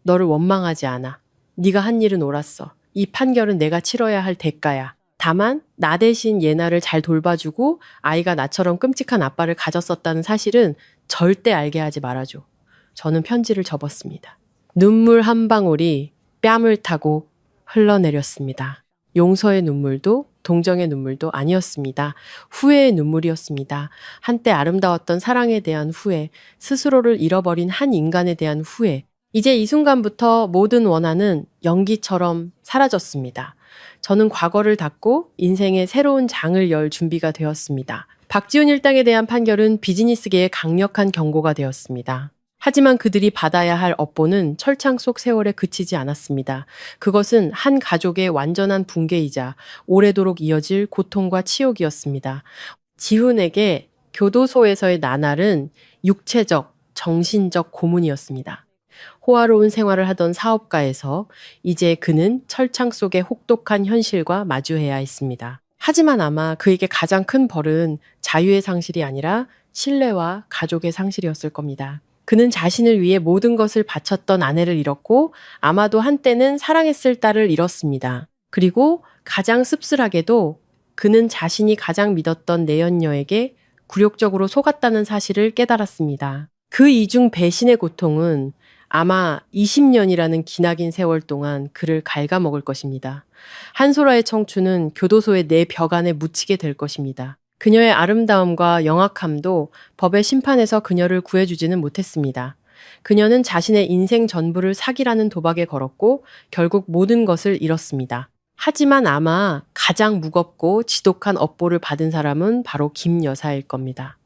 너를 원망하지 않아. 네가 한 일은 옳았어. 이 판결은 내가 치러야 할 대가야. 다만 나 대신 예나를 잘 돌봐주고 아이가 나처럼 끔찍한 아빠를 가졌었다는 사실은 절대 알게 하지 말아줘. 저는 편지를 접었습니다. 눈물 한 방울이 뺨을 타고 흘러내렸습니다. 용서의 눈물도 동정의 눈물도 아니었습니다. 후회의 눈물이었습니다. 한때 아름다웠던 사랑에 대한 후회, 스스로를 잃어버린 한 인간에 대한 후회. 이제 이 순간부터 모든 원한은 연기처럼 사라졌습니다. 저는 과거를 닫고 인생의 새로운 장을 열 준비가 되었습니다. 박지훈 일당에 대한 판결은 비즈니스계의 강력한 경고가 되었습니다. 하지만 그들이 받아야 할 업보는 철창 속 세월에 그치지 않았습니다. 그것은 한 가족의 완전한 붕괴이자 오래도록 이어질 고통과 치욕이었습니다. 지훈에게 교도소에서의 나날은 육체적, 정신적 고문이었습니다. 호화로운 생활을 하던 사업가에서 이제 그는 철창 속의 혹독한 현실과 마주해야 했습니다. 하지만 아마 그에게 가장 큰 벌은 자유의 상실이 아니라 신뢰와 가족의 상실이었을 겁니다. 그는 자신을 위해 모든 것을 바쳤던 아내를 잃었고 아마도 한때는 사랑했을 딸을 잃었습니다. 그리고 가장 씁쓸하게도 그는 자신이 가장 믿었던 내연녀에게 굴욕적으로 속았다는 사실을 깨달았습니다. 그 이중 배신의 고통은 아마 20년이라는 기나긴 세월 동안 그를 갉아먹을 것입니다. 한소라의 청춘은 교도소의 내 벽 안에 묻히게 될 것입니다. 그녀의 아름다움과 영악함도 법의 심판에서 그녀를 구해주지는 못했습니다. 그녀는 자신의 인생 전부를 사기라는 도박에 걸었고 결국 모든 것을 잃었습니다. 하지만 아마 가장 무겁고 지독한 업보를 받은 사람은 바로 김 여사일 겁니다.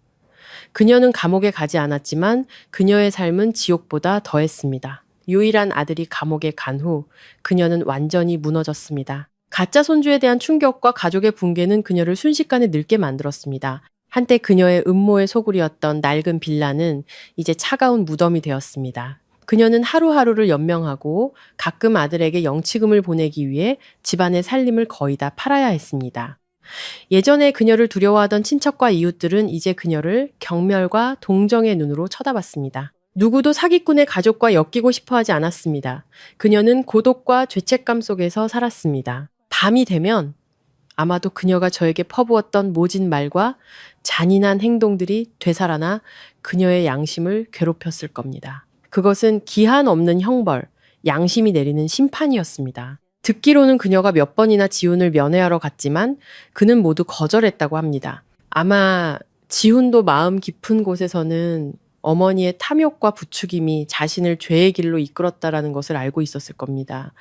그녀는 감옥에 가지 않았지만 그녀의 삶은 지옥보다 더했습니다. 유일한 아들이 감옥에 간 후 그녀는 완전히 무너졌습니다. 가짜 손주에 대한 충격과 가족의 붕괴는 그녀를 순식간에 늙게 만들었습니다. 한때 그녀의 음모의 소굴이었던 낡은 빌라는 이제 차가운 무덤이 되었습니다. 그녀는 하루하루를 연명하고 가끔 아들에게 영치금을 보내기 위해 집안의 살림을 거의 다 팔아야 했습니다. 예전에 그녀를 두려워하던 친척과 이웃들은 이제 그녀를 경멸과 동정의 눈으로 쳐다봤습니다. 누구도 사기꾼의 가족과 엮이고 싶어하지 않았습니다. 그녀는 고독과 죄책감 속에서 살았습니다. 밤이 되면 아마도 그녀가 저에게 퍼부었던 모진 말과 잔인한 행동들이 되살아나 그녀의 양심을 괴롭혔을 겁니다. 그것은 기한 없는 형벌, 양심이 내리는 심판이었습니다. 듣기로는 그녀가 몇 번이나 지훈을 면회하러 갔지만 그는 모두 거절했다고 합니다. 아마 지훈도 마음 깊은 곳에서는 어머니의 탐욕과 부추김이 자신을 죄의 길로 이끌었다라는 것을 알고 있었을 겁니다.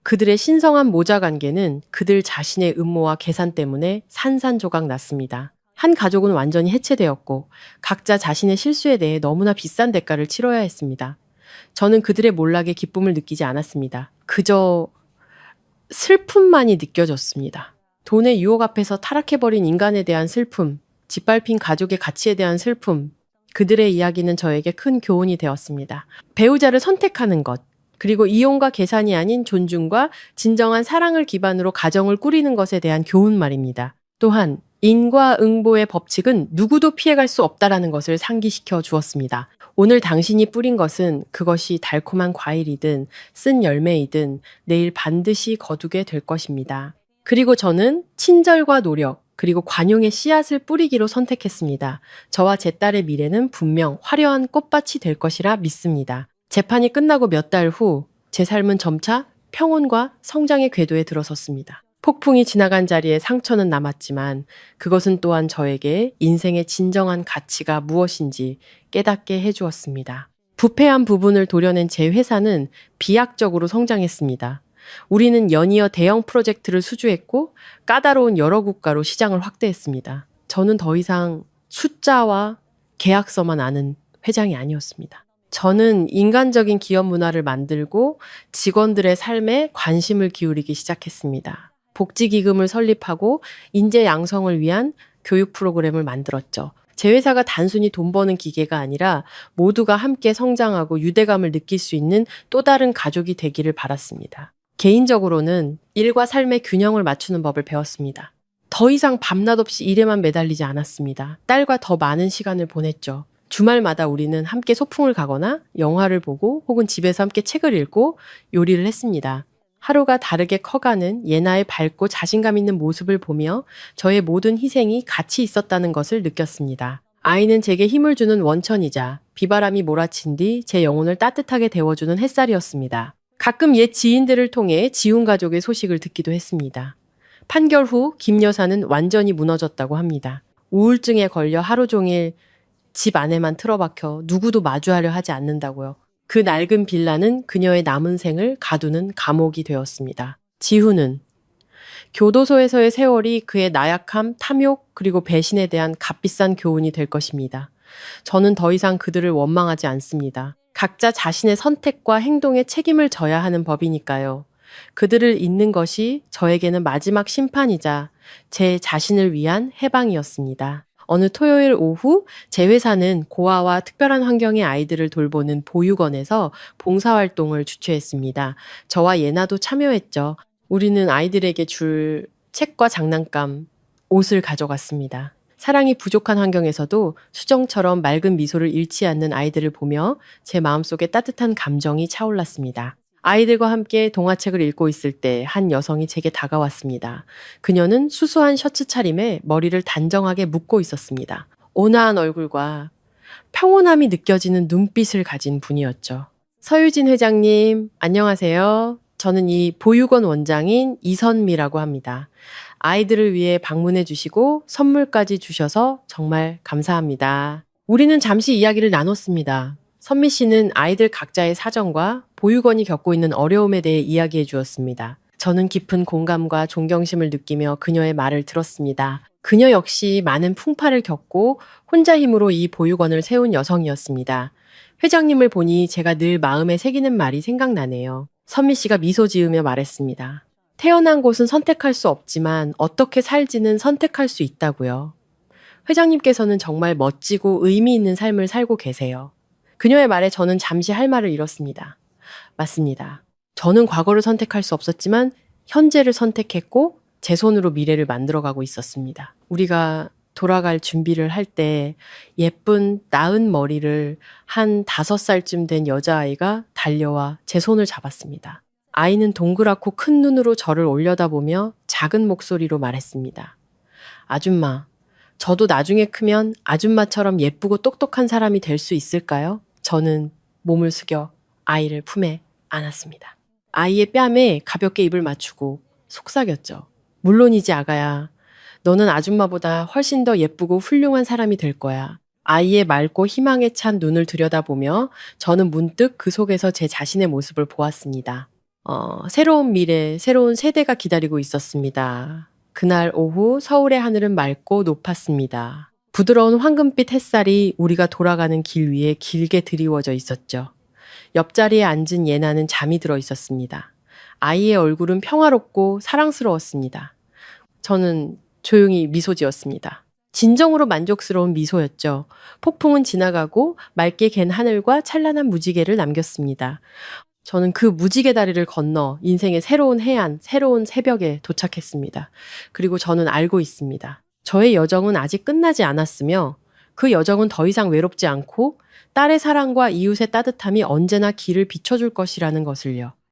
그들의 신성한 모자 관계는 그들 자신의 음모와 계산 때문에 산산조각 났습니다. 한 가족은 완전히 해체되었고 각자 자신의 실수에 대해 너무나 비싼 대가를 치러야 했습니다. 저는 그들의 몰락에 기쁨을 느끼지 않았습니다. 그저 슬픔만이 느껴졌습니다. 돈의 유혹 앞에서 타락해버린 인간에 대한 슬픔, 짓밟힌 가족의 가치에 대한 슬픔, 그들의 이야기는 저에게 큰 교훈이 되었습니다. 배우자를 선택하는 것, 그리고 이용과 계산이 아닌 존중과 진정한 사랑을 기반으로 가정을 꾸리는 것에 대한 교훈 말입니다. 또한 인과응보의 법칙은 누구도 피해갈 수 없다라는 것을 상기시켜 주었습니다. 오늘 당신이 뿌린 것은 그것이 달콤한 과일이든 쓴 열매이든 내일 반드시 거두게 될 것입니다. 그리고 저는 친절과 노력, 그리고 관용의 씨앗을 뿌리기로 선택했습니다. 저와 제 딸의 미래는 분명 화려한 꽃밭이 될 것이라 믿습니다. 재판이 끝나고 몇 달 후 제 삶은 점차 평온과 성장의 궤도에 들어섰습니다. 폭풍이 지나간 자리에 상처는 남았지만 그것은 또한 저에게 인생의 진정한 가치가 무엇인지 깨닫게 해주었습니다. 부패한 부분을 도려낸 제 회사는 비약적으로 성장했습니다. 우리는 연이어 대형 프로젝트를 수주했고 까다로운 여러 국가로 시장을 확대했습니다. 저는 더 이상 숫자와 계약서만 아는 회장이 아니었습니다. 저는 인간적인 기업 문화를 만들고 직원들의 삶에 관심을 기울이기 시작했습니다. 복지기금을 설립하고 인재 양성을 위한 교육 프로그램을 만들었죠. 제 회사가 단순히 돈 버는 기계가 아니라 모두가 함께 성장하고 유대감을 느낄 수 있는 또 다른 가족이 되기를 바랐습니다. 개인적으로는 일과 삶의 균형을 맞추는 법을 배웠습니다. 더 이상 밤낮 없이 일에만 매달리지 않았습니다. 딸과 더 많은 시간을 보냈죠. 주말마다 우리는 함께 소풍을 가거나 영화를 보고 혹은 집에서 함께 책을 읽고 요리를 했습니다. 하루가 다르게 커가는 예나의 밝고 자신감 있는 모습을 보며 저의 모든 희생이 가치 있었다는 것을 느꼈습니다. 아이는 제게 힘을 주는 원천이자 비바람이 몰아친 뒤 제 영혼을 따뜻하게 데워주는 햇살이었습니다. 가끔 옛 지인들을 통해 지훈 가족의 소식을 듣기도 했습니다. 판결 후 김 여사는 완전히 무너졌다고 합니다. 우울증에 걸려 하루 종일 집 안에만 틀어박혀 누구도 마주하려 하지 않는다고요. 그 낡은 빌라는 그녀의 남은 생을 가두는 감옥이 되었습니다. 지훈은 교도소에서의 세월이 그의 나약함, 탐욕, 그리고 배신에 대한 값비싼 교훈이 될 것입니다. 저는 더 이상 그들을 원망하지 않습니다. 각자 자신의 선택과 행동에 책임을 져야 하는 법이니까요. 그들을 잇는 것이 저에게는 마지막 심판이자 제 자신을 위한 해방이었습니다. 어느 토요일 오후 제 회사는 고아와 특별한 환경의 아이들을 돌보는 보육원에서 봉사활동을 주최했습니다. 저와 예나도 참여했죠. 우리는 아이들에게 줄 책과 장난감, 옷을 가져갔습니다. 사랑이 부족한 환경에서도 수정처럼 맑은 미소를 잃지 않는 아이들을 보며 제 마음속에 따뜻한 감정이 차올랐습니다. 아이들과 함께 동화책을 읽고 있을 때 한 여성이 제게 다가왔습니다. 그녀는 수수한 셔츠 차림에 머리를 단정하게 묶고 있었습니다. 온화한 얼굴과 평온함이 느껴지는 눈빛을 가진 분이었죠. 서유진 회장님, 안녕하세요. 저는 이 보육원 원장인 이선미라고 합니다. 아이들을 위해 방문해 주시고 선물까지 주셔서 정말 감사합니다. 우리는 잠시 이야기를 나눴습니다. 선미 씨는 아이들 각자의 사정과 보육원이 겪고 있는 어려움에 대해 이야기해 주었습니다. 저는 깊은 공감과 존경심을 느끼며 그녀의 말을 들었습니다. 그녀 역시 많은 풍파를 겪고 혼자 힘으로 이 보육원을 세운 여성이었습니다. 회장님을 보니 제가 늘 마음에 새기는 말이 생각나네요. 선미 씨가 미소 지으며 말했습니다. 태어난 곳은 선택할 수 없지만 어떻게 살지는 선택할 수 있다고요. 회장님께서는 정말 멋지고 의미 있는 삶을 살고 계세요. 그녀의 말에 저는 잠시 할 말을 잃었습니다. 맞습니다. 저는 과거를 선택할 수 없었지만 현재를 선택했고 제 손으로 미래를 만들어가고 있었습니다. 우리가 돌아갈 준비를 할 때 예쁜 나은 머리를 한 5살쯤 된 여자아이가 달려와 제 손을 잡았습니다. 아이는 동그랗고 큰 눈으로 저를 올려다보며 작은 목소리로 말했습니다. 아줌마, 저도 나중에 크면 아줌마처럼 예쁘고 똑똑한 사람이 될 수 있을까요? 저는 몸을 숙여 아이를 품에 안았습니다. 아이의 뺨에 가볍게 입을 맞추고 속삭였죠. 물론이지 아가야. 너는 아줌마보다 훨씬 더 예쁘고 훌륭한 사람이 될 거야. 아이의 맑고 희망에 찬 눈을 들여다보며 저는 문득 그 속에서 제 자신의 모습을 보았습니다. 새로운 미래, 새로운 세대가 기다리고 있었습니다. 그날 오후 서울의 하늘은 맑고 높았습니다. 부드러운 황금빛 햇살이 우리가 돌아가는 길 위에 길게 드리워져 있었죠. 옆자리에 앉은 예나는 잠이 들어 있었습니다. 아이의 얼굴은 평화롭고 사랑스러웠습니다. 저는 조용히 미소 지었습니다. 진정으로 만족스러운 미소였죠. 폭풍은 지나가고 맑게 갠 하늘과 찬란한 무지개를 남겼습니다. 저는 그 무지개 다리를 건너 인생의 새로운 해안, 새로운 새벽에 도착했습니다. 그리고 저는 알고 있습니다. 저의 여정은 아직 끝나지 않았으며 그 여정은 더 이상 외롭지 않고 딸의 사랑과 이웃의 따뜻함이 언제나 길을 비춰줄 것이라는 것을요.